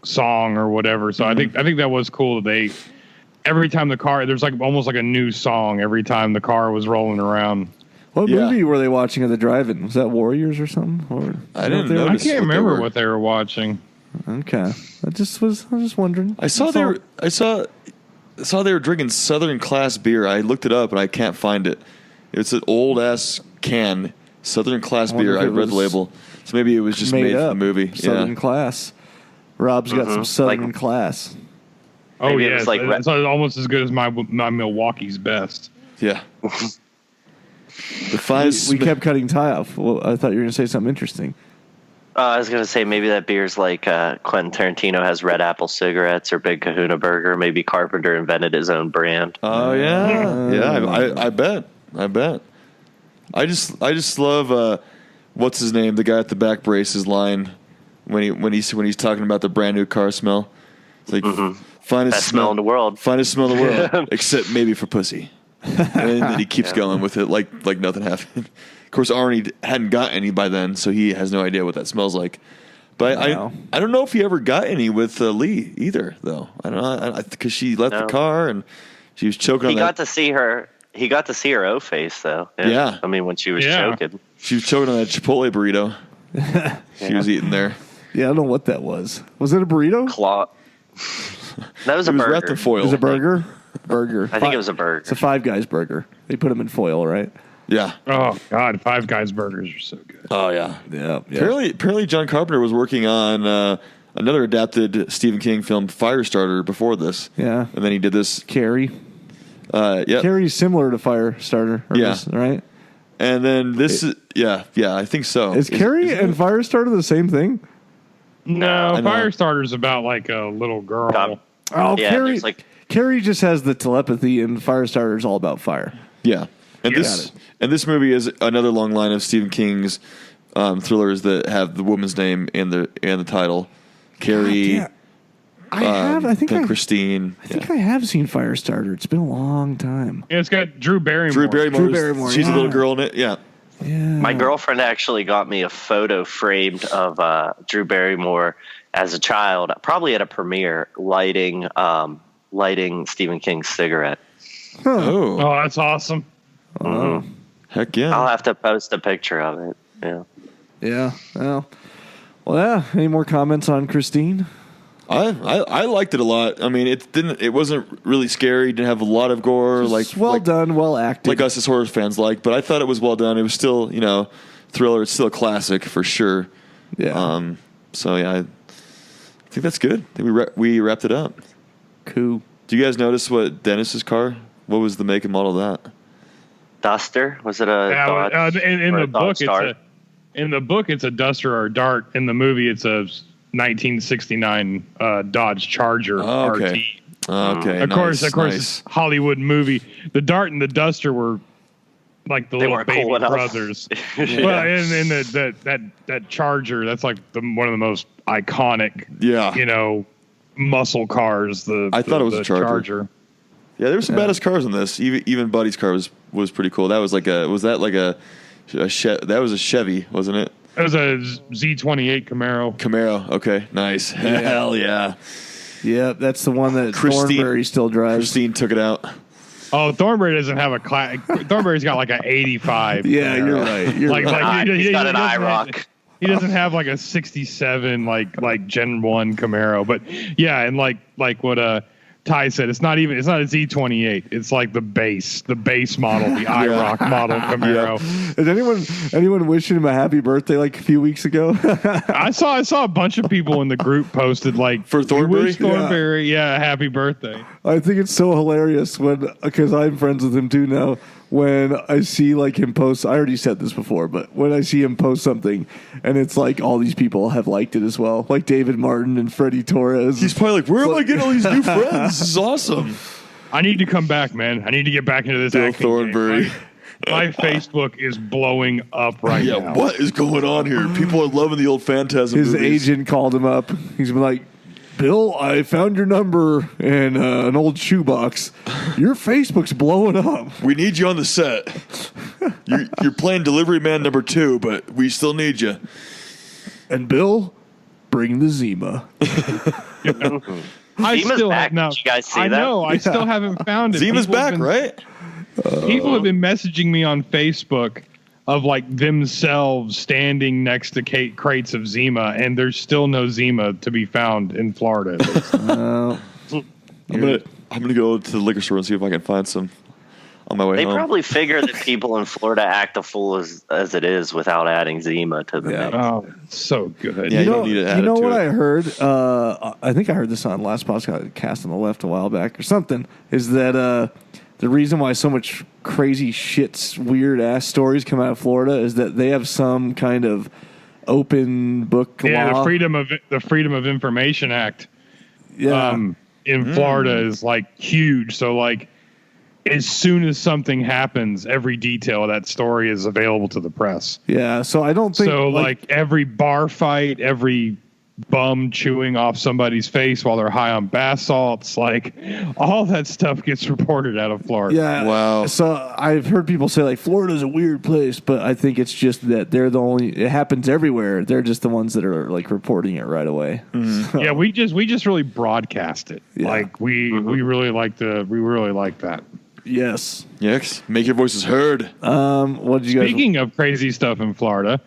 song or whatever. So I think that was cool. Every time there's like almost like a new song every time the car was rolling around. What movie were they watching at the drive-in? Was that Warriors or something? Or I didn't know. I can't remember what they were watching. Okay, I was just wondering. I saw they were drinking Southern Class beer. I looked it up and I can't find it. It's an old ass can, Southern Class beer. I read the label, so maybe it was just made for the movie. Southern Class. Rob's got some Southern Class. Oh yeah, it's almost as good as my Milwaukee's Best. Yeah. We kept cutting Ty off. Well, I thought you were going to say something interesting. I was going to say maybe that beer's like Quentin Tarantino has Red Apple cigarettes or Big Kahuna Burger. Maybe Carpenter invented his own brand. Oh yeah, I bet. I just love what's his name, the guy at the back braces line when he's talking about the brand new car smell. It's like finest best smell in the world. Finest smell in the world, except maybe for pussy. And then he keeps going with it like nothing happened. Of course, Arnie hadn't got any by then, so he has no idea what that smells like. But I don't know if he ever got any with Lee either, though. I don't know, because she left the car and she was choking. He got to see her. He got to see her O face though. Yeah. I mean, when she was choking, she was choking on that Chipotle burrito. She was eating there. Yeah, I don't know what that was. Was it a burrito? Claw. That was a burger. Wrapped in foil. It was a burger. Burger. I think it was a burger. It's a Five Guys burger. They put them in foil, right? Yeah. Oh God, Five Guys burgers are so good. Oh yeah. Yeah. Apparently, John Carpenter was working on another adapted Stephen King film, Firestarter, before this. Yeah. And then he did this. Carrie. Yeah. Carrie's similar to Firestarter. Right? And then this is, I think so. Is Carrie and Firestarter the same thing? No, Firestarter's about like a little girl. Oh, yeah, Carrie just has the telepathy, and Firestarter's all about fire. Yeah. And this movie is another long line of Stephen King's thrillers that have the woman's name in the title. Carrie. God, I think Christine. I think I have seen Firestarter. It's been a long time. Yeah, it's got Drew Barrymore. Drew Barrymore. She's a little girl in it. Yeah. Yeah. My girlfriend actually got me a photo framed of Drew Barrymore as a child, probably at a premiere, lighting Stephen King's cigarette. Huh. Oh, that's awesome. Mm-hmm. Heck yeah. I'll have to post a picture of it. Yeah. Yeah. Well, yeah. Any more comments on Christine? I liked it a lot. I mean, it wasn't really scary. Didn't have a lot of gore. Done, well acted. Like us as horror fans like, but I thought it was well done. It was still, thriller. It's still a classic for sure. Yeah. So yeah, I think that's good. I think we wrapped it up. Cool. Do you guys notice what Dennis's car? What was the make and model of that? Duster? Was it a Dodge? In the book, it's a Duster or a Dart. In the movie, it's a 1969 Dodge Charger RT. Okay. Of course, it's Hollywood movie. The Dart and the Duster were like the little baby brothers. Well, and that Charger, that's like one of the most iconic, muscle cars. I thought it was a Charger. Yeah, there were some badass cars in this. Even Buddy's car was pretty cool. That was that was a Chevy, wasn't it? It was a Z28 Camaro. Okay, nice. Hell yeah. Yeah, that's the one that Thornberry still drives. Christine took it out. Oh, Thornberry doesn't have a class. Thornberry's got like an 85. Yeah, you're right. He's got an IROC. He doesn't have like a 67 like Gen 1 Camaro, but yeah, and like what Ty said, it's not a Z28. It's like the base model, the IROC model Camaro. Is anyone wishing him a happy birthday like a few weeks ago? I saw a bunch of people in the group posted like for Thornberry. Thornberry, happy birthday. I think it's so hilarious because I'm friends with him too now. When I see like him post, I already said this before, but when I see him post something and it's like all these people have liked it as well, like David Martin and Freddie Torres. He's probably like, where am I getting all these new friends? This is awesome. I need to come back, man. I need to get back into this Bill acting Thornberry. My Facebook is blowing up right now. Yeah, what is going on here? People are loving the old Phantasm His movies. agent called him up. He's been like, Bill, I found your number in an old shoebox. Your Facebook's blowing up. We need you on the set. You're playing delivery man number 2, but we still need you. And Bill, bring the Zima. I Zima's still back. have Did you guys see I that? know. I still haven't found it. Zima's back, right? People have been messaging me on Facebook of like themselves standing next to crates of Zima, and there's still no Zima to be found in Florida. I'm gonna go to the liquor store and see if I can find some on my way They home. probably figure that people in Florida act a fool as it is without adding Zima to the mix. Oh, it's so good. Yeah, you don't need to add you know it to what it. I heard? I think I heard this on last podcast on the left a while back or something. Is that the reason why so much crazy shit, weird ass stories come out of Florida is that they have some kind of open book law. The Freedom of Information Act. Yeah. In Florida is like huge. So like as soon as something happens, every detail of that story is available to the press. Yeah. So I don't think so. Like every bar fight, every bum chewing off somebody's face while they're high on bath salts, like all that stuff gets reported out of Florida. Yeah. Wow. So I've heard people say like Florida's a weird place, but I think it's just that they're the only. It happens everywhere. They're just the ones that are like reporting it right away. Mm-hmm. Yeah, we just really broadcast it. Yeah. Like we really like that. Yes. Yes. Make your voices heard. What did you guys? Speaking of crazy stuff in Florida,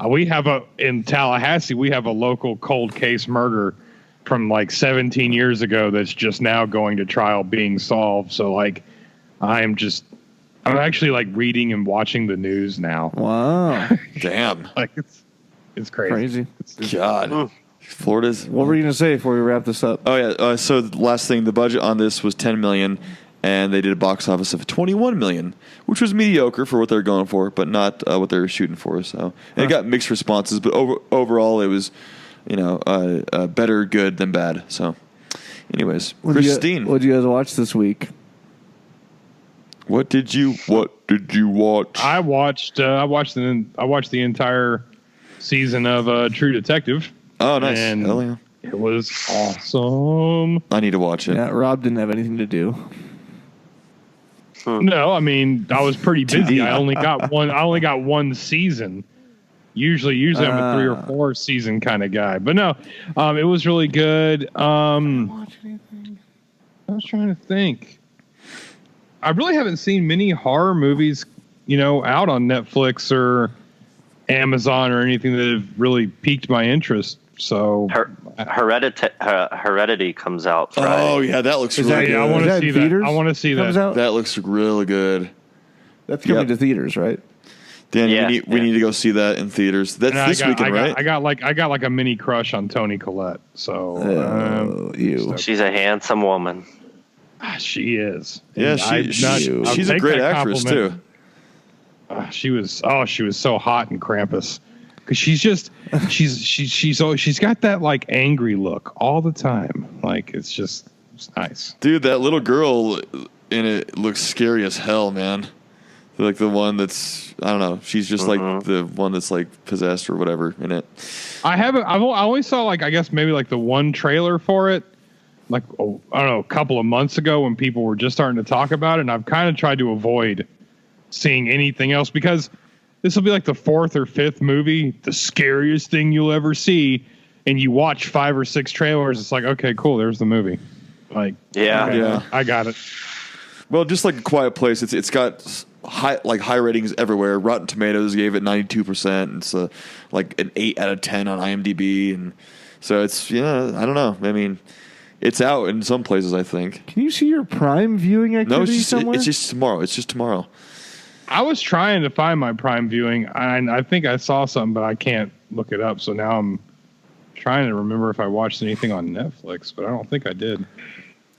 we have in Tallahassee, we have a local cold case murder from like 17 years ago that's just now going to trial being solved. So like, I'm actually like reading and watching the news now. Wow. Damn. Like it's crazy. God. Florida's. What were you going to say before we wrap this up? Oh yeah. So the last thing, the budget on this was $10 million, and they did a box office of $21 million, which was mediocre for what they're going for, but not what they were shooting for. So and it got mixed responses, but overall it was, better good than bad. So, anyways, Christine, What did you guys watch this week? What did you watch? I watched the entire season of True Detective. Oh, nice. And Hell yeah. it was awesome. I need to watch it. Yeah, Rob didn't have anything to do. No, I mean I was pretty busy. I only got one season. Usually I'm a 3 or 4 season kind of guy. But no, it was really good. I was trying to think. I really haven't seen many horror movies, out on Netflix or Amazon or anything that have really piqued my interest. So Heredity comes out Friday. Oh yeah, that looks really good. I want to see that. theaters? I want to see that. Out? That looks really good. That's coming to theaters, right? Dan, Yeah, we need to go see that in theaters. That's And this weekend, right? I got like a mini crush on Toni Collette. So You. She's a handsome woman. she is. Yeah, And she's a great actress too. She was so hot in Krampus because she's got that like angry look all the time. Like it's nice. Dude, that little girl in it looks scary as hell, man. Like the one that's, I don't know. She's just like the one that's like possessed or whatever in it. I only saw like I guess maybe like the one trailer for it. Like I don't know, a couple of months ago when people were just starting to talk about it, and I've kind of tried to avoid seeing anything else because this will be like the 4th or 5th movie, the scariest thing you'll ever see, and you watch 5 or 6 trailers. It's like, okay, cool, there's the movie. Like, Yeah. okay, Yeah. I got it. Well, just like A Quiet Place, it's got high ratings everywhere. Rotten Tomatoes gave it 92%. It's like an 8 out of 10 on IMDb, and so it's I don't know. I mean, it's out in some places, I think. Can you see your Prime viewing activity No, somewhere? it's just tomorrow. It's just tomorrow. I was trying to find my Prime viewing. I think I saw something, but I can't look it up. So now I'm trying to remember if I watched anything on Netflix, but I don't think I did.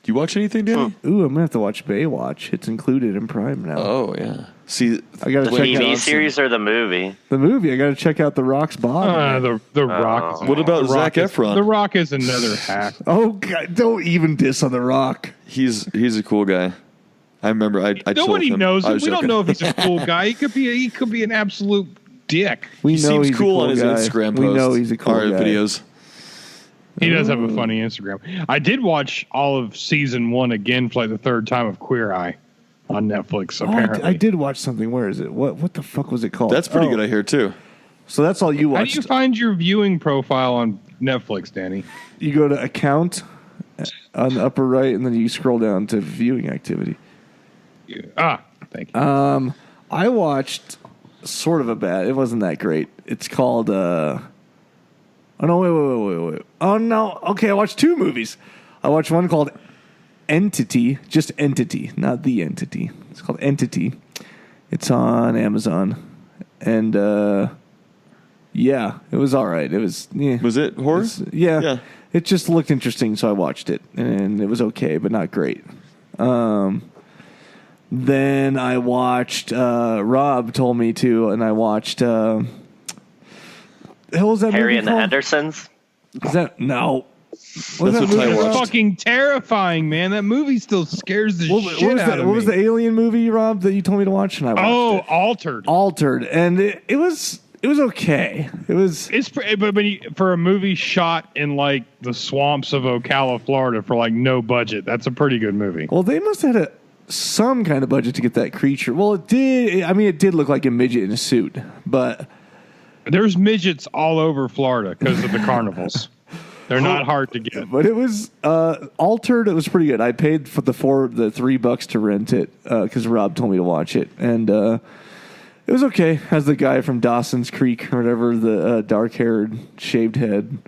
You watch anything, Danny? Ooh, I'm gonna have to watch Baywatch. It's included in Prime now. Oh yeah. See, I gotta The check TV out series or the movie? the movie. I gotta check out The Rock's body. The Rock. What about The Rock Zac Efron? The Rock is another hack. Oh God! Don't even diss on The Rock. he's a cool guy. I remember. I Nobody told him. knows I him. was We don't joking. know if he's a cool guy. He could be an absolute dick. We He know seems he's cool a cool on his guy. Instagram posts. We know he's a cool or guy. videos. He does have a funny Instagram. I did watch all of season 1 again for like the 3rd time of Queer Eye on Netflix. Oh, Apparently, I did watch something. Where is it? What the fuck was it called? That's pretty Oh, good, I hear too. So that's all you How watched. do you find your viewing profile on Netflix, Danny? You go to account on the upper right, and then you scroll down to viewing activity. Thank you. I watched sort of a bad. It wasn't that great. It's called. Oh no! Wait! Oh no! Okay, I watched 2 movies. I watched one called Entity, just Entity, not The Entity. It's called Entity. It's on Amazon, and yeah, it was all right. It was. Yeah. Was it horror? Yeah. Yeah. It just looked interesting, so I watched it, and it was okay, but not great. Then I watched. Rob told me to, and I watched. The hell was that Harry movie and the called? Hendersons? Is that no? That's what Ty It's watched. fucking terrifying, man. That movie still scares the shit out of me. What was the alien movie, Rob, that you told me to watch? And I watched it. Altered. Altered, and it was okay. It was. For a movie shot in like the swamps of Ocala, Florida, for like no budget, that's a pretty good movie. Well, they must have had some kind of budget to get that creature. Well, it did. I mean, it did look like a midget in a suit, but There's midgets all over Florida because of the carnivals. They're not hard to get. But it was Altered. It was pretty good. I paid for the $3 to rent it because Rob told me to watch it, and it was okay. Has the guy from Dawson's Creek or whatever, the dark-haired, shaved head.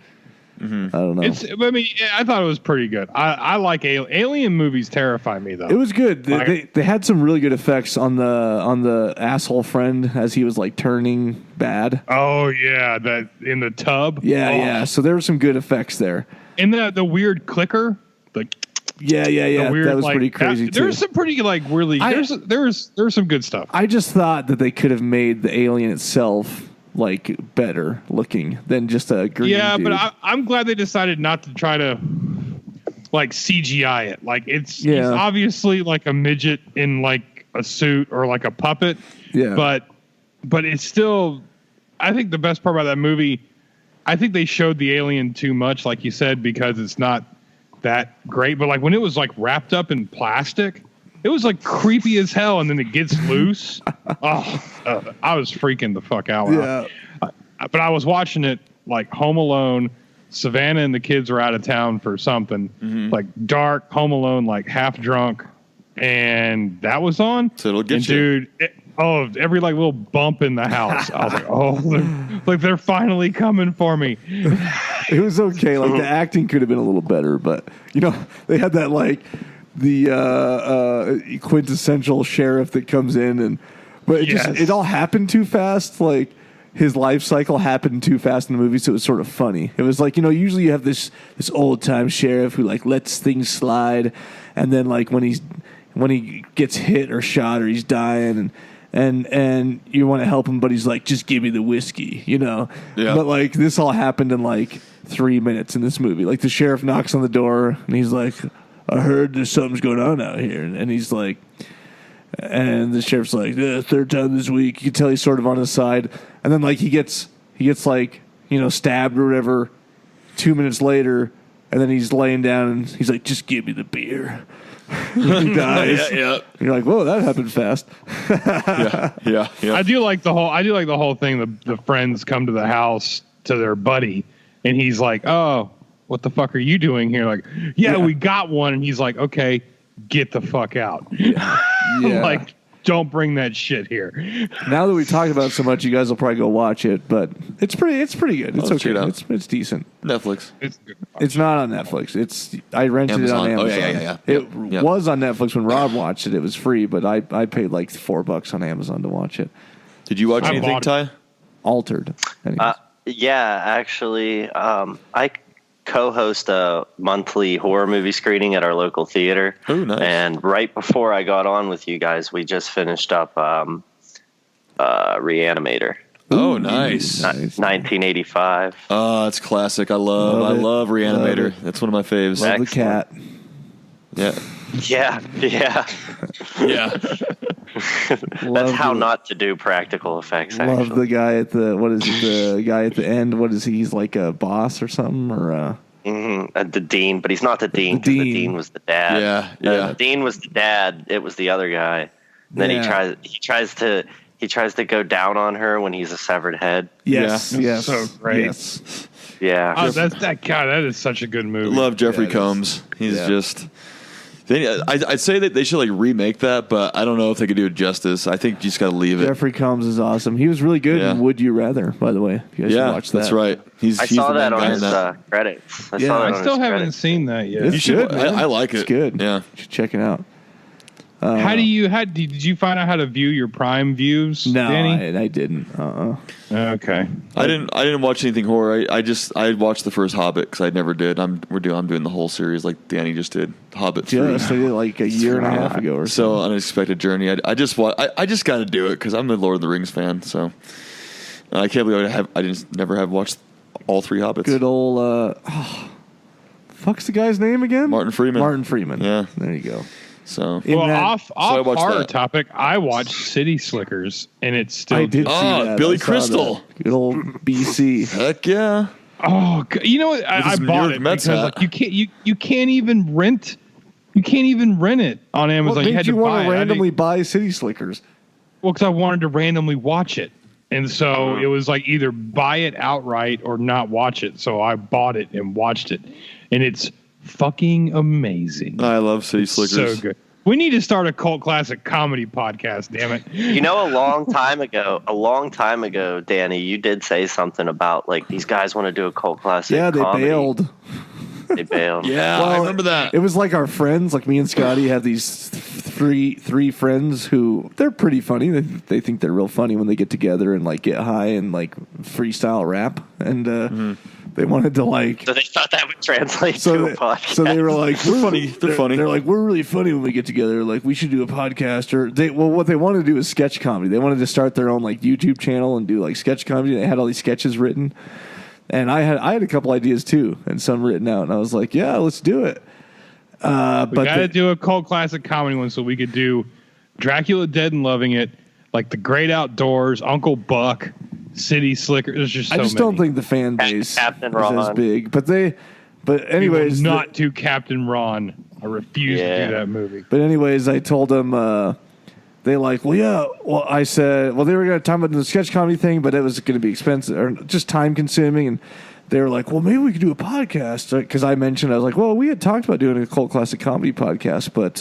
I don't know. I thought it was pretty good. I like alien movies. Terrify me though. It was good. They had some really good effects on the asshole friend as he was like turning bad. Oh yeah, that in the tub. Yeah. So there were some good effects there. And the weird clicker, like yeah. weird, that was pretty crazy too. There's some pretty like really. There's some good stuff. I just thought that they could have made the alien itself like better looking than just a green dude. But I'm glad they decided not to try to like CGI it. Like he's obviously like a midget in like a suit or like a puppet. Yeah. But it's still, I think the best part about that movie, I think they showed the alien too much, like you said, because it's not that great. But like when it was like wrapped up in plastic, it was like creepy as hell, and then it gets loose. I was freaking the fuck out. Yeah. But I was watching it like Home Alone. Savannah and the kids were out of town for something, like dark, Home Alone, like half drunk, and that was on. So it'll get you. Dude, every like little bump in the house. I was like, they're finally coming for me. It was okay. Like the acting could have been a little better, but they had that like the quintessential sheriff that comes in, but it all happened too fast. Like his life cycle happened too fast in the movie, so it was sort of funny. It was like, usually you have this old time sheriff who like lets things slide, and then like when he gets hit or shot or he's dying and you want to help him, but he's like, just give me the whiskey, Yeah. But like this all happened in like 3 minutes in this movie. Like the sheriff knocks on the door and he's like, I heard there's something's going on out here. And he's like, and the sheriff's like, third time this week. You can tell he's sort of on his side. And then like he gets like, stabbed or whatever 2 minutes later. And then he's laying down and he's like, just give me the beer. He dies. Yeah. You're like, whoa, that happened fast. Yeah. I do like the whole thing. The friends come to the house to their buddy, and he's like, "Oh, what the fuck are you doing here?" Like, yeah, we got one, and he's like, "Okay, get the fuck out." Yeah. Like, don't bring that shit here. Now that we talked about it so much, you guys will probably go watch it, but it's pretty good. It's okay. It's decent. Netflix. It's not on Netflix. I rented Amazon. it on Amazon. Oh, yeah. It was on Netflix when Rob watched it. It was free, but I paid like $4 on Amazon to watch it. Did you watch anything, Ty? Altered. Yeah, actually, I co-host a monthly horror movie screening at our local theater. Oh, nice. And right before I got on with you guys, we just finished up Reanimator. Oh, nice. 1985. Oh, it's classic. I love Reanimator. That's one of my faves. Love the cat. Yeah. Yeah. That's how not to do practical effects. Love the guy at the guy at the end. What is he? He's like a boss or something, or the dean, but he's not the dean. The dean was the dad. Yeah. The dean was the dad. It was the other guy. And then he tries to go down on her when he's a severed head. Yes. So great. Yes. Yeah. Oh, that is such a good movie. Love Jeffrey Combs. He's just. I'd say that they should like remake that, but I don't know if they could do it justice. I think you just got to leave it. Jeffrey Combs is awesome. He was really good in Would You Rather, by the way. If you guys should watch that. That's right. I saw that on his credits. I still haven't seen that yet. It's good. I like it. It's good. Yeah, you should check it out. Did you find out how to view your Prime views? No, Danny? I didn't. Okay. I didn't watch anything horror. I watched the first Hobbit because I never did. I'm doing the whole series like Danny just did. Hobbit 3. I did it like a year and a half ago or so. Unexpected Journey. I just got to do it because I'm a Lord of the Rings fan. So I can't believe I never have watched all 3 Hobbits. Good old fuck's the guy's name again? Martin Freeman. Yeah, there you go. So off horror topic, I watched City Slickers, and it's still. I did see that. Billy Crystal, good old BC. Heck yeah! Oh, you know what? I bought it because like you can't even rent. You can't even rent it on Amazon. What made you want to randomly buy buy City Slickers? Well, because I wanted to randomly watch it, and so it was like either buy it outright or not watch it. So I bought it and watched it, and it's fucking amazing. I love City Slickers. So good. We need to start a cult classic comedy podcast. Damn it! You know, a long time ago, Danny, you did say something about like these guys want to do a cult classic. Yeah, they comedy. bailed. They bailed. Yeah, I remember that. It was like our friends, like me and Scotty have these three friends who they're pretty funny. They think they're real funny when they get together and like get high and like freestyle rap. And they wanted to like. So they thought that would translate to a podcast. So they were like, They're funny. They're funny. They're like, we're really funny when we get together. Like, we should do a podcast. Or what they wanted to do is sketch comedy. They wanted to start their own like YouTube channel and do like sketch comedy. They had all these sketches written. And I had a couple ideas too, and some written out, and I was like, "Yeah, let's do it." We got to do a cult classic comedy one, so we could do Dracula Dead and Loving It, like The Great Outdoors, Uncle Buck, City Slicker. There's just so I just many. don't think the fan base Captain is Ron. as big, but anyways, We will not do Captain Ron. I refuse to do that movie. But anyways, I told them. They like, well, yeah. Well, I said, well, they were going to talk about the sketch comedy thing, but it was going to be expensive or just time consuming. And they were like, well, maybe we could do a podcast. Because I mentioned, I was like, well, we had talked about doing a cult classic comedy podcast, but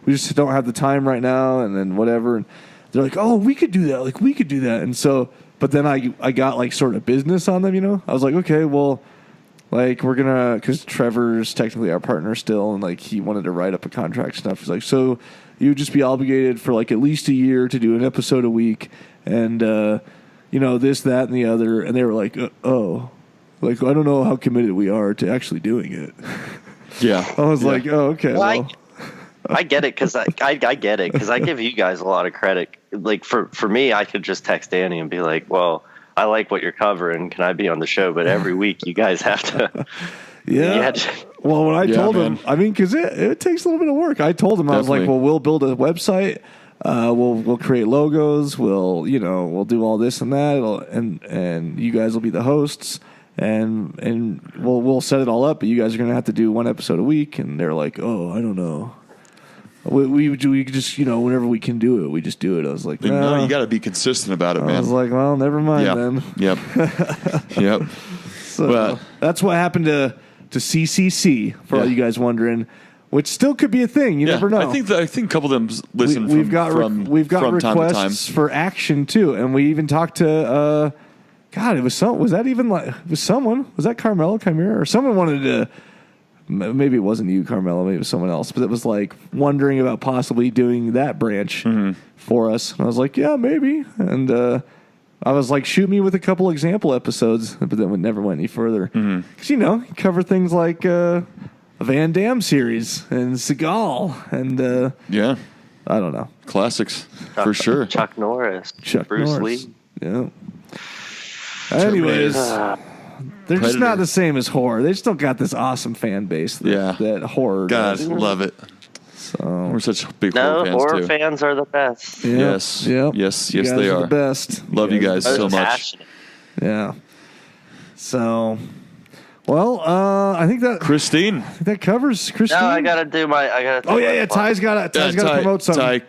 we just don't have the time right now. And then whatever. And they're like, oh, we could do that. Like, we could do that. And so, but then I got like sort of business on them, you know? I was like, okay, well, like we're going to, because Trevor's technically our partner still. And like he wanted to write up a contract stuff. He's like, so you would just be obligated for like at least a year to do an episode a week and, this, that, and the other. And they were like, oh, like, I don't know how committed we are to actually doing it. Yeah. I was like, oh, okay. Well, I get it because I get it because I give you guys a lot of credit. Like for me, I could just text Danny and be like, well, I like what you're covering. Can I be on the show? But every week you guys have to. Yeah. Well, when I told him, I mean, because it takes a little bit of work. I told him, I was like, well, we'll build a website. We'll create logos. We'll do all this and that. And you guys will be the hosts. And we'll set it all up. But you guys are going to have to do one episode a week. And they're like, oh, I don't know. We just, whenever we can do it, we just do it. I was like, no, you got to be consistent about it, man. I was like, well, never mind then. Yep. Yep. So that's what happened to CCC, for all you guys wondering, which still could be a thing. You never know. I think a couple of them listen we've got from requests time to time. for action too, and we even talked to God. It was someone. Was that Carmelo Chimera or someone wanted to? Maybe it wasn't you, Carmelo. Maybe it was someone else. But it was like wondering about possibly doing that branch for us. And I was like, yeah, maybe. And I was like, shoot me with a couple example episodes, but then we never went any further. Because, you cover things like a Van Damme series and Seagal and, I don't know. Classics, for sure. Chuck Norris. Bruce Lee. Yeah. Anyways, they're just not the same as horror. They just don't got this awesome fan base that horror does. God, love it. So we're such big horror fans, horror too. fans are the best. Yeah. Yes. Yep. Yes, You guys they are. the best. Love you guys so much. Passionate. Yeah. So, well, I think Christine. that covers Christine. No, I gotta do my. Oh yeah. Ty's got to promote something. Ty,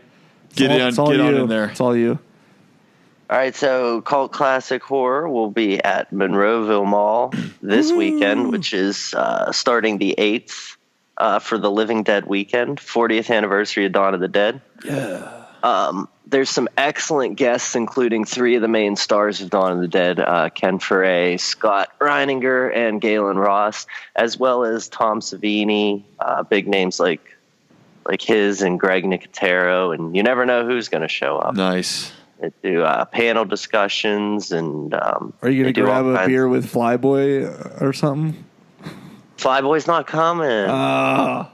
get on in there. It's all you. All right, so Cult Classic Horror will be at Monroeville Mall this weekend, which is starting the 8th for the Living Dead weekend, 40th anniversary of Dawn of the Dead. Yeah. There's some excellent guests, including 3 of the main stars of Dawn of the Dead, Ken Foray, Scott Reininger, and Galen Ross, as well as Tom Savini, big names like his and Greg Nicotero, and you never know who's going to show up. Nice. They do panel discussions and. Are you going to grab a beer with Flyboy or something? Flyboy's not coming. And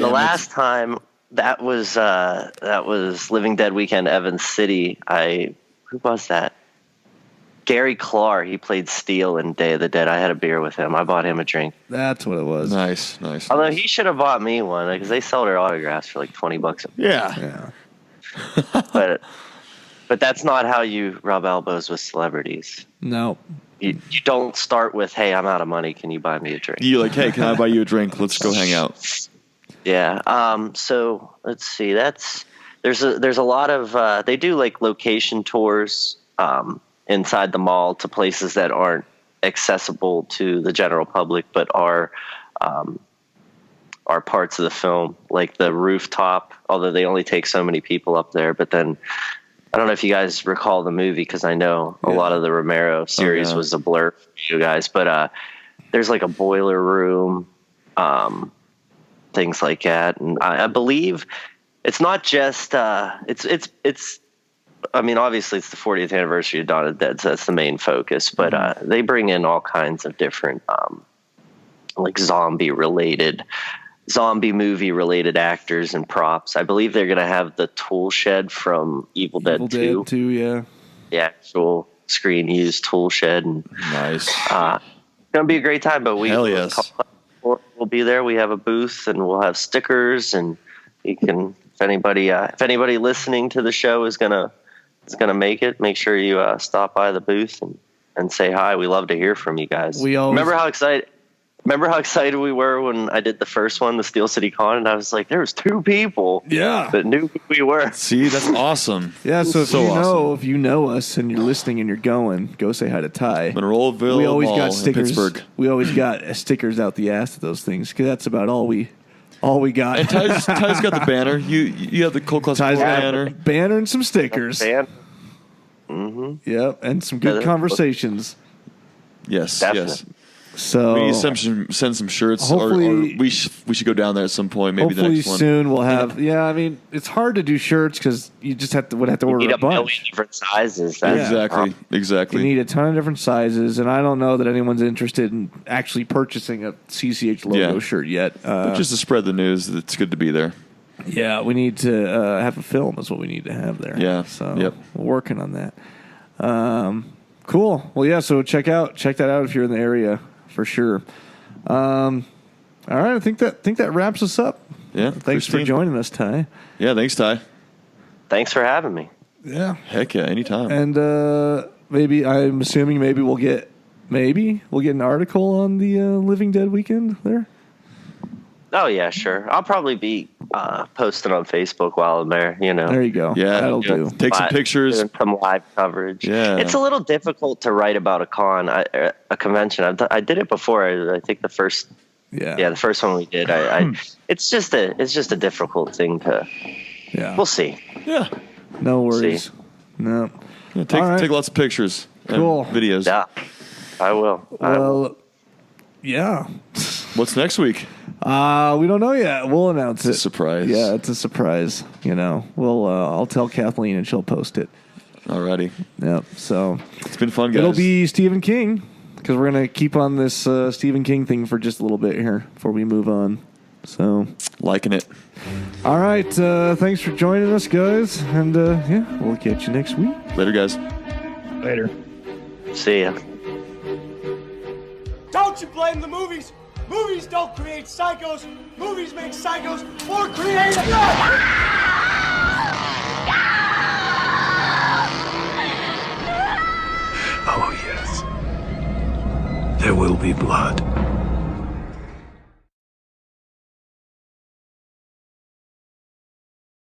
the last time that was Living Dead Weekend, Evans City. Who was that? Gary Clark. He played Steel in Day of the Dead. I had a beer with him. I bought him a drink. That's what it was. Nice. Although he should have bought me one because they sell their autographs for like $20 a Yeah. But that's not how you rub elbows with celebrities. No. You don't start with, hey, I'm out of money. Can you buy me a drink? You're like, hey, can I buy you a drink? Let's go hang out. Yeah. So let's see. There's a lot of they do like location tours inside the mall to places that aren't accessible to the general public, but are are parts of the film, like the rooftop, although they only take so many people up there. But then I don't know if you guys recall the movie, because I know a lot of the Romero series was a blur for you guys, but there's like a boiler room, things like that. And I believe it's not just it's I mean, obviously it's the 40th anniversary of Dawn of the Dead, so that's the main focus, but they bring in all kinds of different like zombie movie related actors and props. I believe they're going to have the tool shed from Evil Dead 2. Yeah. The actual screen used tool shed. And, Nice. it's going to be a great time, but Hell yes. we'll be there. We have a booth and we'll have stickers, and you can, if anybody listening to the show is going to make it, make sure you stop by the booth and say hi. We love to hear from you guys. Remember how excited we were when I did the first one, the Steel City Con, and I was like, there was 2 people that knew who we were. See, that's awesome. Yeah, so awesome. if you know us and you're listening and you're going, go say hi to Ty. Monroeville we always Mall got stickers. in Pittsburgh. We always got stickers out the ass of those things, because that's about all we got. And Ty's got the banner. You have the Cold Classic Ty's got banner. Banner and some stickers. Mm-hmm. Yep, and some good conversations. Yes, Definitely. yes. So We need to send some shirts, Hopefully- or we should go down there at some point. Maybe the hopefully next one. soon we'll have. Yeah, I mean, it's hard to do shirts because you just would have to order Need a a million bunch. different sizes. That's Exactly, You exactly. need a ton of different sizes, and I don't know that anyone's interested in actually purchasing a CCH logo shirt yet. But just to spread the news, it's good to be there. Yeah, we need to have a film. Is what we need to have there. Yeah, so yep. we're working on that. Cool. Well, yeah. So check that out if you're in the area for sure. All right, I think that wraps us up. Yeah. Thanks for Christine. joining us, Ty. Yeah, thanks, Ty. Thanks for having me. Yeah. Heck yeah, anytime. And maybe I'm assuming we'll get an article on the Living Dead weekend there. Oh yeah, sure. I'll probably be posting on Facebook while I'm there. There you go. Yeah. That'll do. Take some pictures. Doing some live coverage. Yeah. It's a little difficult to write about a convention. I did it before. I think the first the first one we did. It's just a difficult thing to. Yeah. We'll see. Yeah. No worries. See. No. Yeah, All right. take lots of pictures. and Cool. videos. Yeah, I will. Well, yeah. What's next week? We don't know yet. We'll announce it. It's a surprise. Yeah, it's a surprise. We'll. I'll tell Kathleen and she'll post it. Alrighty. Yep. So It's been fun, guys. it'll be Stephen King, because we're gonna keep on this Stephen King thing for just a little bit here before we move on. So, liking it. all right. Thanks for joining us, guys, and we'll catch you next week. Later, guys. Later. See ya. Don't you blame the movies. Movies don't create psychos. Movies make psychos more creative. Oh, yes. There will be blood.